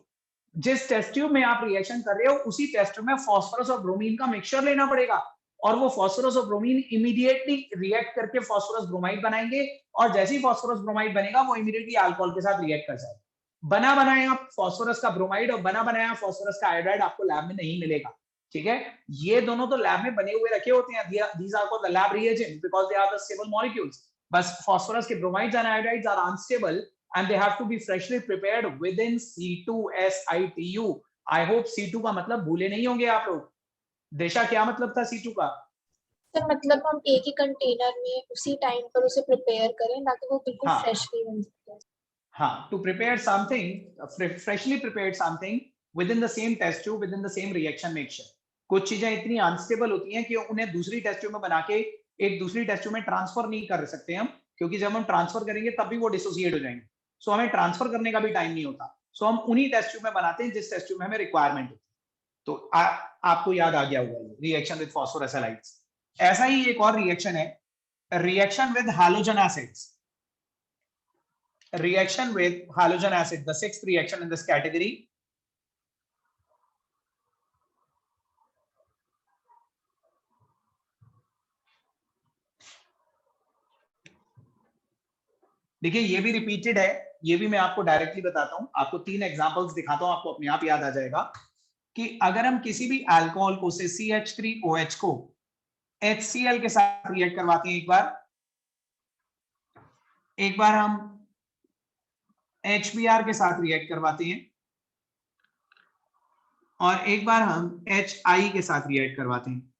जिस test tube में आप reaction कर रहे हो उसी टेस्ट ट्यूब में फास्फोरस और ब्रोमीन का मिक्सचर लेना पड़ेगा, और वो फास्फोरस और ब्रोमीन इमीडिएटली रिएक्ट करके फास्फोरस ब्रोमाइड बनाएंगे, और जैसे ही फास्फोरस ब्रोमाइड बनेगा वो इमीडिएटली अल्कोहल के साथ रिएक्ट कर जाएगा। बना बनाया फास्फोरस का ब्रोमाइड और बना बनाया फास्फोरस का आयोडाइड आपको लैब में नहीं मिलेगा, ठीक है? ये दोनों तो लैब में बने हुए रखे होते हैं, these are called the lab reagents because they are the stable molecules। बस फास्फोरस के bromides and iodides are unstable and they have to be freshly prepared within C2SiTu। I hope C2 का मतलब भूले नहीं होंगे आप लोग। देशा, क्या मतलब था C2 का? सर मतलब हम एक ही कंटेनर में उसी टाइम पर उसे प्रिपेयर करें ताकि वो बिल्कुल हाँ। फ्रेशली बन सके। हाँ, to prepare something, freshly prepared something within the same test tube, within the same reaction mixture। कुछ चीजें इतनी अनस्टेबल होती हैं कि उन्हें दूसरी टेस्ट ट्यूब में बना के एक दूसरी टेस्ट ट्यूब में ट्रांसफर नहीं कर सकते हम, क्योंकि जब हम ट्रांसफर करेंगे तब भी वो डिसोसिएट हो जाएंगे। सो हमें ट्रांसफर करने का भी टाइम नहीं होता, सो हम उन्हीं टेस्ट ट्यूब में बनाते हैं जिस टेस्ट ट्यूब में हमें रिक्वायरमेंट होती है। तो आपको याद आ गया होगा रिएक्शन विद फॉस्फोरस हैलाइड्स। ऐसा ही एक और रिएक्शन है, reaction with halogen acids. Reaction with halogen acid, the sixth reaction in this category। देखिए ये भी रिपीटेड है, ये भी मैं आपको डायरेक्टली बताता हूं, आपको 3 एग्जांपल्स दिखाता हूं, आपको अपने आप याद आ जाएगा कि अगर हम किसी भी अल्कोहल को से CH3OH को HCl के साथ रिएक्ट करवाते हैं, एक बार हम HBr के साथ रिएक्ट करवाते हैं और एक बार हम HI के साथ रिएक्ट करवाते हैं,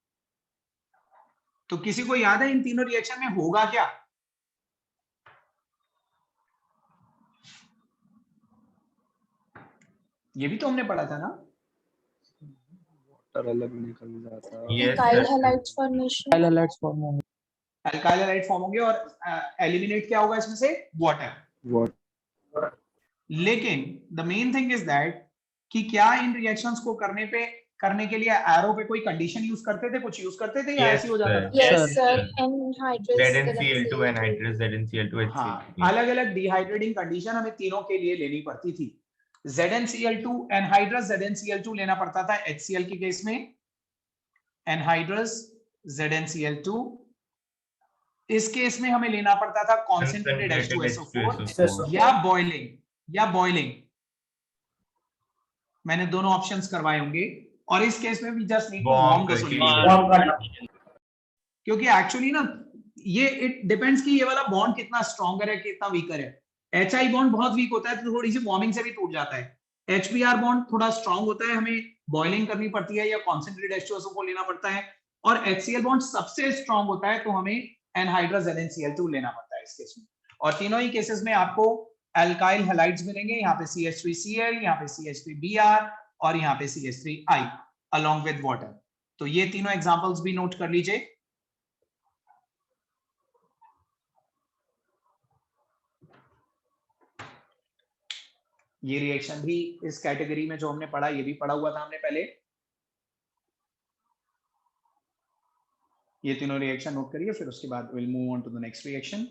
तो किसी को याद है इन तीनों रिएक्शन में होगा क्या? ये भी तो हमने पढ़ा था ना। वाटर अलग निकल जाता है। Yes, ethyl sir. Halides formation. Alkyl halide form होंगे और एलिमिनेट क्या होगा इसमें से? वाटर। लेकिन the main thing is that कि क्या इन रिएक्शंस को करने पे करने के लिए एरो पे कोई कंडीशन यूज करते थे, कुछ यूज करते थे या Yes, ऐसे ही हो जाता sir. था? Yes, Yes, sir. sir. Anhydrous ZnCl2 anhydrous ZnCl2 हाँ, HCl. अलग अलग डिहाइड्रेटिंग कंडीशन हमें तीनों के लिए लेनी पड़ती थी। ZnCl2 एनहाइड्रस ZnCl2 लेना पड़ता था HCl के केस में, एनहाइड्रस ZnCl2। इस केस में हमें लेना पड़ता था कॉन्सेंट्रेटेड H2SO4 या बॉइलिंग। मैंने दोनों ऑप्शंस करवाए होंगे, और इस केस में भी just need to warm the solution, क्योंकि एक्चुअली ना ये इट डिपेंड्स कि ये वाला बॉन्ड कितना स्ट्रॉन्गर है कितना वीकर है। HI बॉन्ड बहुत वीक होता है तो थोड़ी सी वार्मिंग से भी टूट जाता है। HBr बॉन्ड थोड़ा स्ट्रॉन्ग होता है, हमें बॉइलिंग करनी पड़ती है या कॉन्सेंट्रेटेड H2SO4 लेना पड़ता है। और HCl बॉन्ड सबसे स्ट्रॉन्ग होता है तो हमें एनहाइड्रस ZnCl2 लेना पड़ता है इस केस में। और तीनों ही केसेस में आपको एल्काइल हैलाइड्स मिलेंगे, यहाँ पे CH3Cl, यहाँ पे CH3Br और यहाँ पे CH3I along with water। तो ये तीनों एग्जांपल्स भी नोट कर लीजिए। ये रिएक्शन भी इस कैटेगरी में जो हमने पढ़ा, ये भी पढ़ा हुआ था हमने पहले। ये तीनों रिएक्शन नोट करिए, फिर उसके बाद will move on to the next reaction.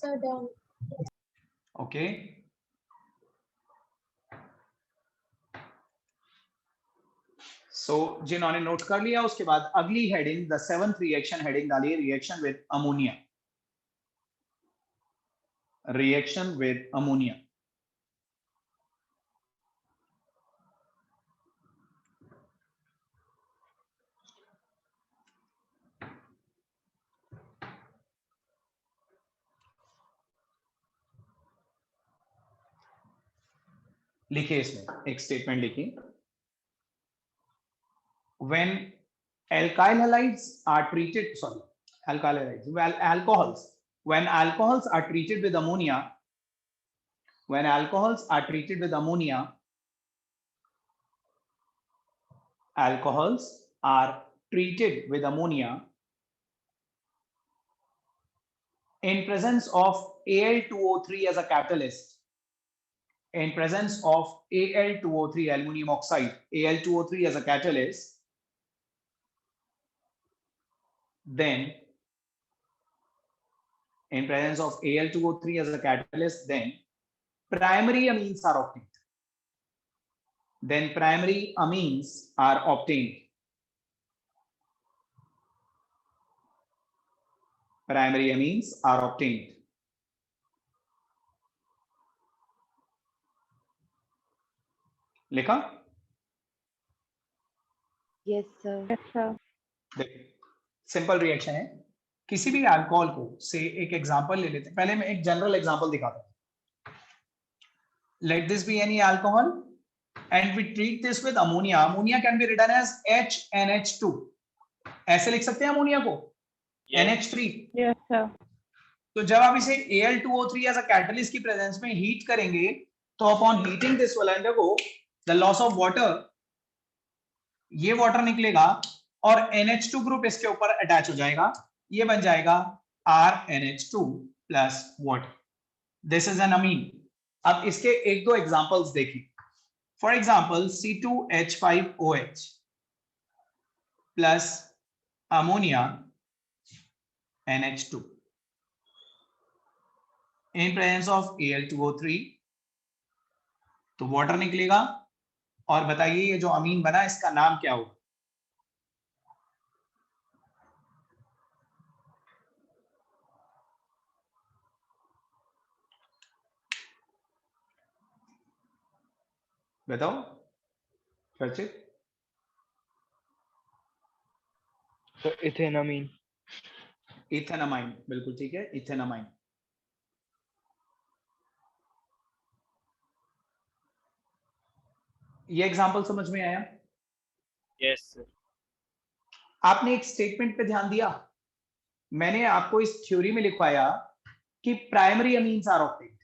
Sir, done. Okay, so जिन्होंने नोट कर लिया, उसके बाद अगली heading the seventh reaction heading डालिए, reaction with ammonia. Reaction with ammonia. लिखिए, इसमें एक स्टेटमेंट लिखिए, when alkyl halides are treated, alkyl halides, well, alcohols, when alcohols are treated with ammonia, alcohols are treated with ammonia in presence of Al2O3 as a catalyst, in presence of Al2O3, aluminum oxide, Al2O3 as a catalyst, then in presence of Al2O3 as a catalyst, then primary amines are obtained. Primary amines are obtained. Primary amines are obtained. लिखा? Yes, sir. देखिए, simple reaction है। किसी भी alcohol को से एक example ले लेते हैं। पहले मैं एक जनरल एग्जांपल दिखाता हूं। Let this be any alcohol and we treat this with ammonia. Ammonia can be written as HNH2. ऐसे लिख सकते हैं अमोनिया को, NH3। Yes, sir. तो जब आप इसे Al2O3 एज अ कैटलिस्ट की प्रेजेंस में हीट करेंगे, तो upon heating this will undergo the loss of water. ये वाटर निकलेगा और NH2 ग्रुप इसके ऊपर अटैच हो जाएगा, ये बन जाएगा RNH2 plus water. This is an amine. अब इसके एक दो एग्जांपल्स देखिए। For example, C2H5OH plus ammonia NH2 in presence of Al2O3, तो वाटर निकलेगा। और बताइए ये जो अमीन बना इसका नाम क्या होगा? बताओ चर्चित। So ethanamine. इथेनामाइन, बिल्कुल ठीक है, इथेनामाइन। ये एग्जांपल समझ में आया? Yes, sir. आपने एक स्टेटमेंट पे ध्यान दिया, मैंने आपको इस थ्योरी में लिखवाया कि प्राइमरी अमीन्स आर ऑब्टेन्ड,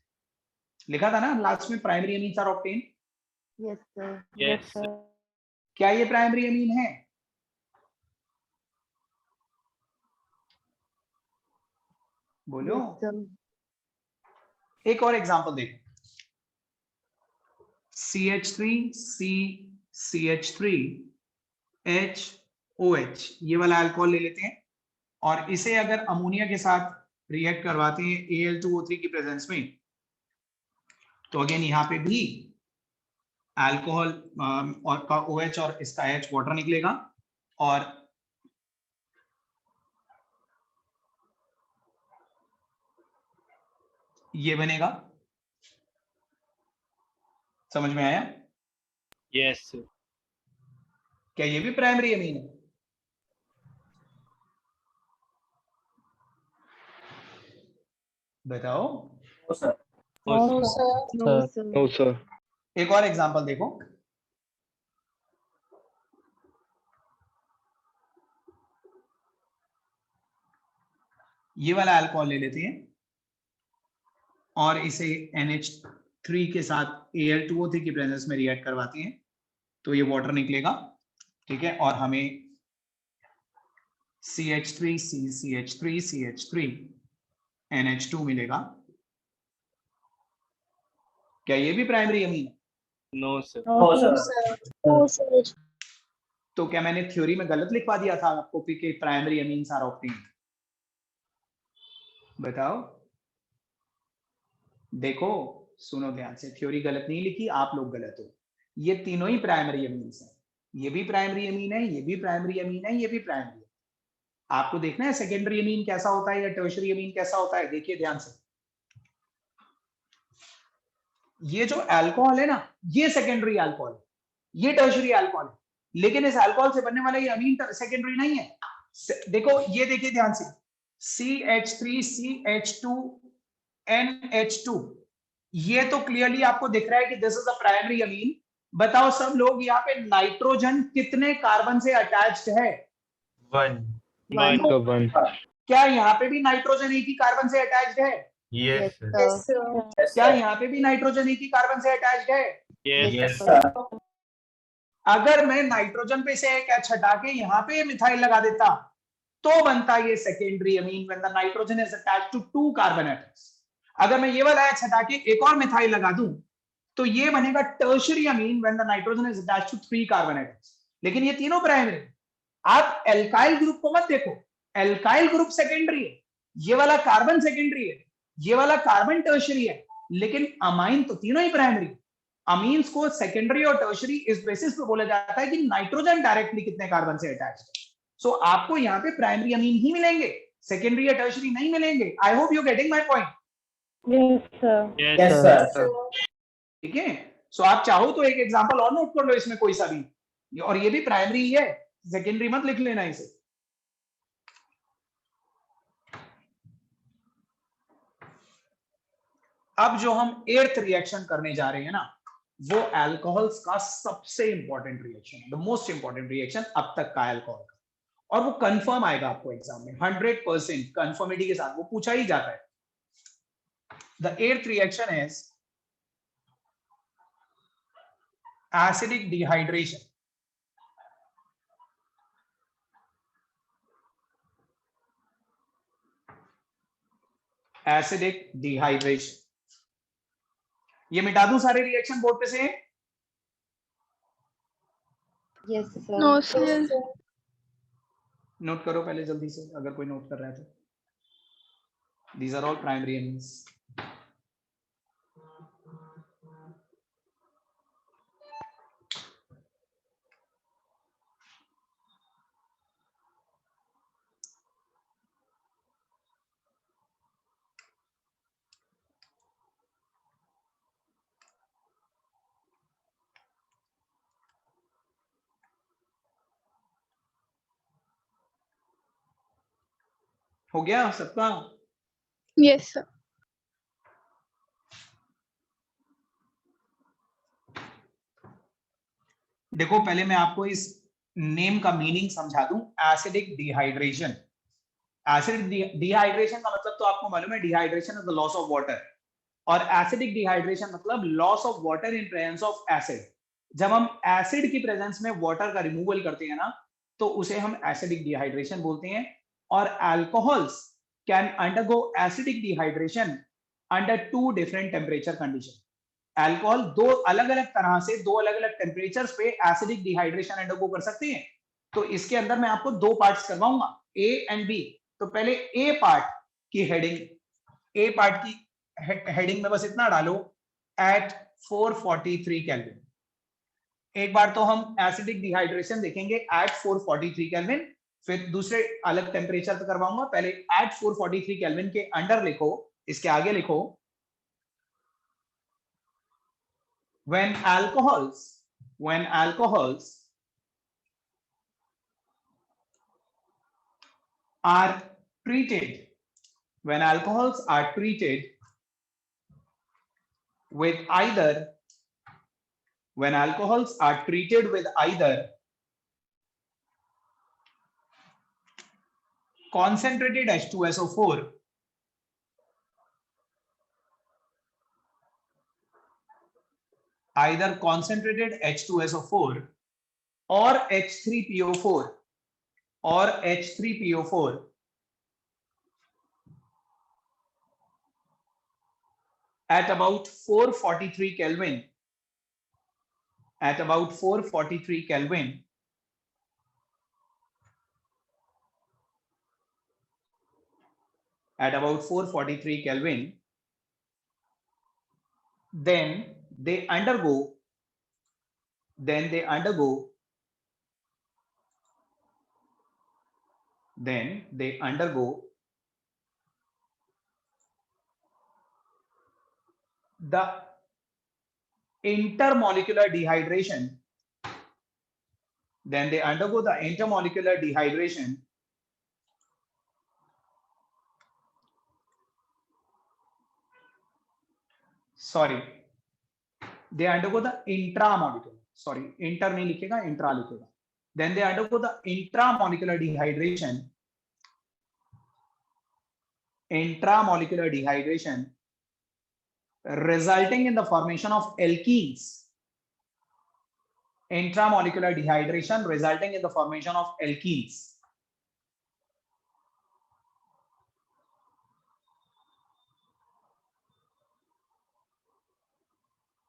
लिखा था ना लास्ट में, primary amines are obtained. Yes sir. Yes, sir. क्या ये प्राइमरी अमीन है? बोलो। Yes sir. एक और एग्जांपल देखो, CH3CCH3HOH, ये वाला अल्कोहल ले लेते हैं और इसे अगर अमोनिया के साथ रिएक्ट करवाते हैं Al2O3 की प्रेजेंस में, तो अगेन यहाँ पे भी अल्कोहल और का OH और इसका H वाटर निकलेगा और ये बनेगा। समझ में आया? Yes, sir. क्या ये भी प्राइमरी अमीन है? बताओ। No, sir. No sir. No sir. No, sir. एक और एग्जांपल देखो, ये वाला अल्कोहल ले लेते हैं और इसे NH3 के साथ Al2O3 की प्रेजेंस में रिएक्ट करवाते हैं, तो ये वाटर निकलेगा, ठीक है, और हमें CH3CCH3CH3NH2 मिलेगा। क्या ये भी प्राइमरी अमीन है? No, sir. No sir. Oh sir. तो क्या मैंने थ्योरी में गलत लिखवा दिया था आपको कि प्राइमरी अमीन्स आर ऑब्टेन्ड? बताओ। देखो, सुनो ध्यान से, थ्योरी गलत नहीं लिखी, आप लोग गलत हो। ये तीनों ही प्राइमरी अमीन्स हैं, ये भी प्राइमरी अमीन है, ये भी प्राइमरी अमीन है, ये भी प्राइमरी। आपको देखना है सेकेंडरी अमीन कैसा होता है या टर्शरी अमीन कैसा होता है, देखिए ध्यान से। ये जो अल्कोहल है ना, ये सेकेंडरी अल्कोहल है, ये टर्शरी अल्कोहल है, लेकिन इस अल्कोहल से बनने वाला ये अमीन सेकेंडरी नहीं है। देखो, ये देखिए ध्यान से, CH3CH2NH2, ये तो क्लियरली आपको दिख रहा है कि this is a primary amine. बताओ सब लोग, यहाँ पे नाइट्रोजन कितने कार्बन से अटैच्ड है? 1. One. Sir, one. क्या यहाँ पे भी नाइट्रोजन एक ही कार्बन से अटैच्ड है? Yes, sir. Yes sir. क्या यहाँ पे भी नाइट्रोजन एक ही कार्बन से अटैच्ड है? Yes, Yes, sir. अगर मैं नाइट्रोजन पे से एक H हटा के यहाँ पे मिथाइल लगा देता, तो बनता ये secondary amine when the nitrogen is attached to 2 carbon atoms. अगर मैं ये वाला H हटा के एक और मिथाइल लगा दूं, तो ये बनेगा tertiary amine when the nitrogen is attached to 3 carbon atoms. लेकिन ये तीनों प्राइमरी। आप एल्काइल ग्रुप को मत देखो, एल्काइल ग्रुप सेकेंडरी है, ये वाला कार्बन सेकेंडरी है, ये वाला कार्बन टर्शरी है, लेकिन अमाइन तो तीनों ही प्राइमरी। अमीन्स को सेकेंडरी और टर्शरी इस बेसिस पे बोला जाता है कि नाइट्रोजन डायरेक्टली कितने कार्बन से अटैच्ड है। सो आपको यहाँ पे प्राइमरी अमीन ही मिलेंगे, सेकेंडरी या टर्शरी नहीं मिलेंगे। I hope you getting my point. Yes, sir. Yes, sir. ठीक है, सो आप चाहो तो एक एग्जांपल और नोट कर लो इसमें कोई सा भी, और ये भी प्राइमरी ही है, सेकेंडरी मत लिख लेना इसे। अब जो हम 8th रिएक्शन करने जा रहे हैं ना, वो अल्कोहल्स का सबसे इंपॉर्टेंट रिएक्शन है, द मोस्ट इंपॉर्टेंट रिएक्शन अब तक का अल्कोहल का, और वो कंफर्म आएगा आपको एग्जाम में 100% कंफर्मिटी के साथ, वो पूछा ही जाता है। The 8th reaction is acidic dehydration. Acidic dehydration, ये मिटा दूं सारे रिएक्शन बोर्ड पे से? Yes sir. No sir. Note करो पहले जल्दी से, अगर कोई नोट कर रहा है तो। These are all primary amines. हो गया सबका? Yes sir. देखो पहले मैं आपको इस नेम का मीनिंग समझा दूं, एसिडिक डिहाइड्रेशन। एसिडिक डिहाइड्रेशन का मतलब तो आपको मालूम है, dehydration is the loss of water, और एसिडिक डिहाइड्रेशन मतलब loss of water in presence of acid. जब हम एसिड की प्रेजेंस में वाटर का रिमूवल करते हैं ना, तो उसे हम एसिडिक डिहाइड्रेशन बोलते हैं। और alcohols can undergo acidic dehydration under 2 different temperature condition. Alcohol दो अलग अलग तरह से, दो अलग अलग टेम्परेचर्स पे एसिडिक डिहाइड्रेशन अंडरगो कर सकते हैं। तो इसके अंदर मैं आपको 2 पार्ट्स करवाऊंगा, ए एंड बी। तो पहले ए पार्ट की हेडिंग, ए पार्ट की हेडिंग में बस इतना डालो, एट 443 केल्विन। एक बार तो हम एसिडिक डिहाइड्रेशन देखेंगे एट 443 केल्विन, फिर दूसरे अलग टेम्परेचर पे करवाऊंगा। पहले एट 443 केल्विन के अंडर लिखो, इसके आगे लिखो, when alcohols are treated with either concentrated H2SO4 or H3PO4 at about 443 Kelvin, then they undergo the intermolecular dehydration. Sorry, they undergo the intramolecular, sorry, inter नहीं लिखेगा, इंट्रा लिखेगा. Then they undergo the intramolecular dehydration resulting in the formation of alkenes. Intramolecular dehydration resulting in the formation of alkenes.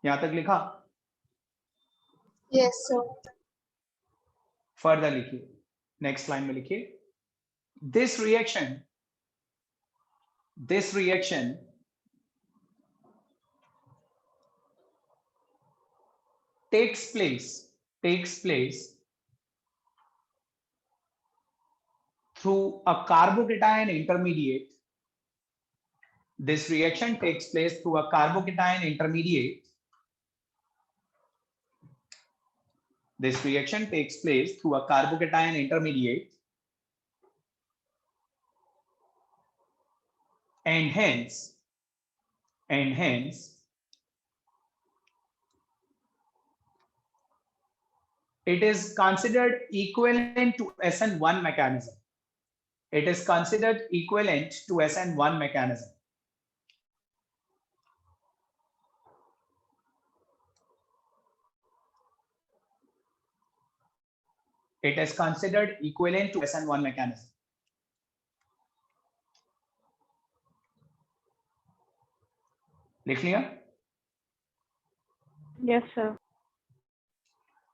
यहां तक लिखा? Yes, sir. Further लिखिए, next line में लिखिए, this reaction takes place through a carbocation intermediate. This reaction takes place through a carbocation intermediate. And hence it is considered equivalent to SN1 mechanism. It is considered equivalent to SN1 mechanism. It is considered equivalent to SN1 mechanism. लिख लिया? Yes, sir.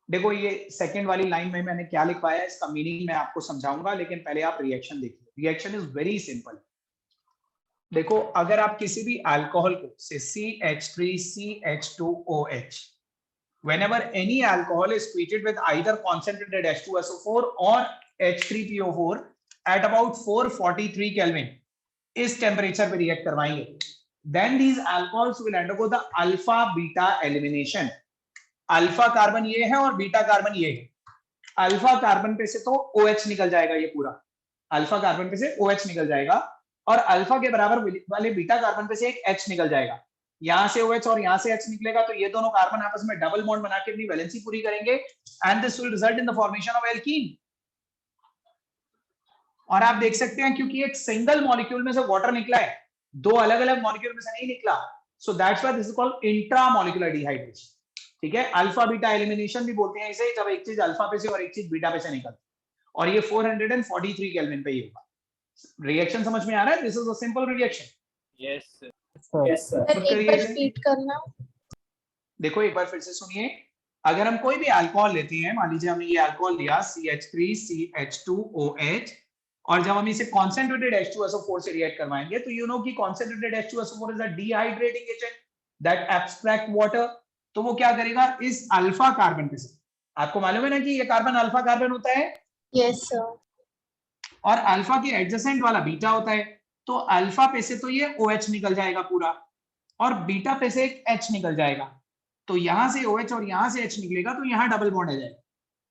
देखो ये second वाली line में मैंने क्या लिखवाया है, इसका मीनिंग मैं आपको समझाऊंगा, लेकिन पहले आप रिएक्शन देखिए. Reaction is very simple. देखो अगर आप किसी भी अल्कोहल को से CH3CH2OH, whenever any alcohol is treated with either concentrated H2SO4 or H3PO4 at about 443 Kelvin, इस टेम्परेचर पे रिएक्ट करवाएंगे, then these alcohols will undergo the alpha beta elimination. Alpha carbon ये है और बीटा कार्बन ये है. अल्फा कार्बन पे से तो OH निकल जाएगा ये पूरा. अल्फा कार्बन पे से OH निकल जाएगा और अल्फा के बराबर वाले बीटा कार्बन पे से एक H निकल जाएगा। यहाँ से OH और यहाँ से H निकलेगा, तो ये दोनों कार्बन आपस में डबल बॉन्ड बना के अपनी वैलेंसी पूरी करेंगे and this will result in the formation of alkene. और आप देख सकते हैं क्योंकि एक सिंगल मॉलिक्यूल में से वाटर निकला है, दो अलग अलग मॉलिक्यूल में से नहीं निकला, सो that's why this is called intramolecular dehydration. ठीक है, अल्फा बीटा एलिमिनेशन भी बोलते हैं इसे, जब एक चीज अल्फा पे से और एक चीज बीटा पे से निकलती है। और ये 443 केल्विन पे ही होगा। रिएक्शन समझ में आ रहा है? This is a simple reaction. Yes, sir. Yes, sir. Sir एक बार रिपीट करना। देखो एक बार फिर से सुनिए, अगर हम कोई भी अल्कोहल लेते हैं, मान लीजिए हमने ये अल्कोहल लिया CH3CH2OH, और जब हम इसे कॉन्सेंट्रेटेड H2SO4 से रिएक्ट करवाएंगे तो यू नो कि concentrated H2SO4 is a dehydrating agent that abstract water. तो वो क्या करेगा, इस अल्फा कार्बन पे से, आपको मालूम है ना कि ये कार्बन अल्फा कार्बन होता है यस सर। और अल्फा के एडजेसेंट वाला बीटा होता है, तो अल्फा पे से तो ये OH निकल जाएगा पूरा और बीटा पे से एक H निकल जाएगा, तो यहां से OH और यहां से H निकलेगा, तो यहां डबल बॉन्ड आ जाएगा,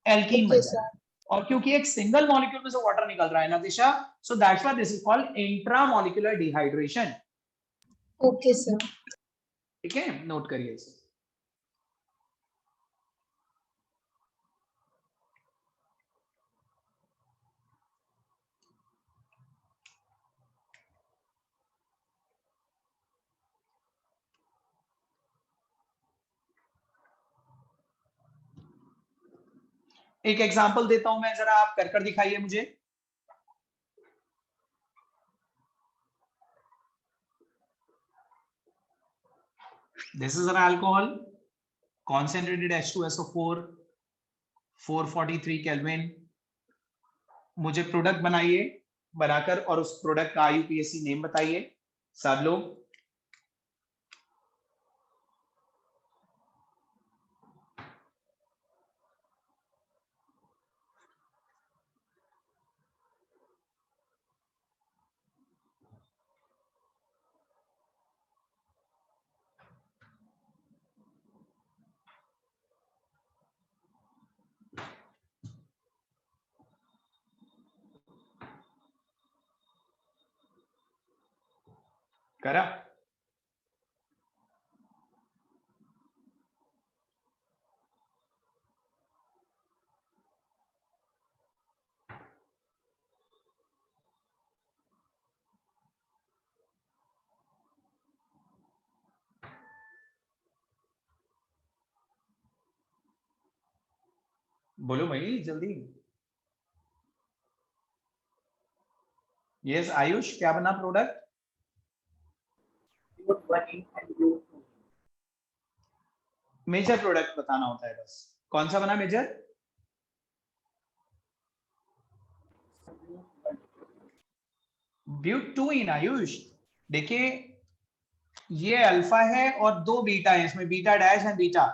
एल्कीन बन जाएगा। और क्योंकि एक सिंगल मॉलिक्यूल में से वाटर निकल रहा है ना Disha, so that's why this is called intramolecular dehydration. Okay sir. ठीक है, नोट करिए इसे। एक एग्जांपल देता हूं मैं, जरा आप कर दिखाइए मुझे। This is an alcohol, concentrated H2SO4, 443 kelvin. मुझे प्रोडक्ट बनाइए, बनाकर और उस प्रोडक्ट का IUPAC नेम बताइए सब लोग। करा? बोलो भाई जल्दी। यस आयुष, क्या बना प्रोडक्ट? मेजर प्रोडक्ट बताना होता है बस। कौन सा बना मेजर? ब्यूटूइन। आयुष देखिए, ये अल्फा है और दो बीटा है, इसमें बीटा डैश है बीटा।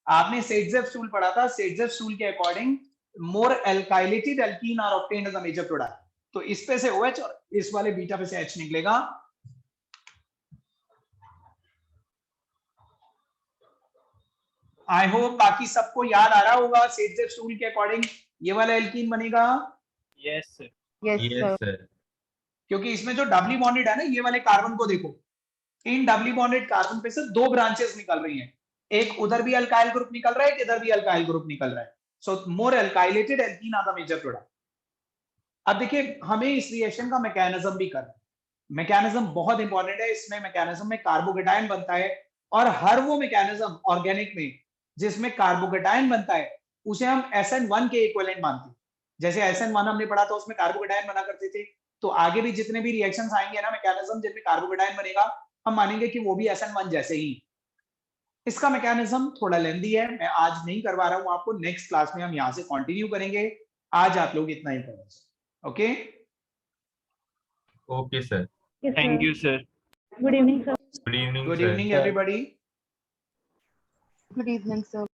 आपने सेट्जेफ सूल पढ़ा था, सेट्जेफ सूल के according more alkylated alkene are obtained as a major product. तो इस पे से OH और इस वाले बीटा पे से H निकलेगा। आई होप बाकी सबको याद आ रहा होगा, सेट्जेफ सूल के अकॉर्डिंग ये वाला एल्कीन बनेगा। Yes, sir. Yes, Yes, sir. sir. क्योंकि इसमें जो डबली बॉन्डेड है ना, ये वाले कार्बन को देखो, इन डबली बॉन्डेड कार्बन पे से दो ब्रांचेस निकल रही हैं, एक उधर भी अल्काइल ग्रुप निकल रहा है, एक इधर भी अल्काइल ग्रुप निकल रहा है। So more alkylated alkene are the major product. अब देखिए, हमें इस रिएक्शन का मैकेनिज्म भी करना है। मैकेनिज्म बहुत इंपॉर्टेंट है। इसमें मैकेनिज्म में कार्बोकेटायन बनता है और हर वो मैकेनिज्म ऑर्गेनिक में जिसमें कार्बोकेटायन बनता है उसे हम SN1 के इक्विवेलेंट मानते हैं। जैसे SN1 हमने पढ़ा था, उसमें कार्बोकेटायन बना करते थे, तो आगे भी जितने भी रिएक्शंस आएंगे ना मैकेनिज्म जिनमें कार्बोकेटायन बनेगा, हम मानेंगे कि वो भी SN1 जैसे ही। इसका मैकेनिज्म थोड़ा लेंदी है, मैं आज नहीं करवा रहा हूं आपको, नेक्स्ट क्लास में हम यहाँ से कंटिन्यू करेंगे। आज आप लोग इतना ही करें। Okay Okay, sir. Yes, Thank sir. you, sir. Good evening, sir. Good evening, good sir. Evening everybody. Good evening, sir.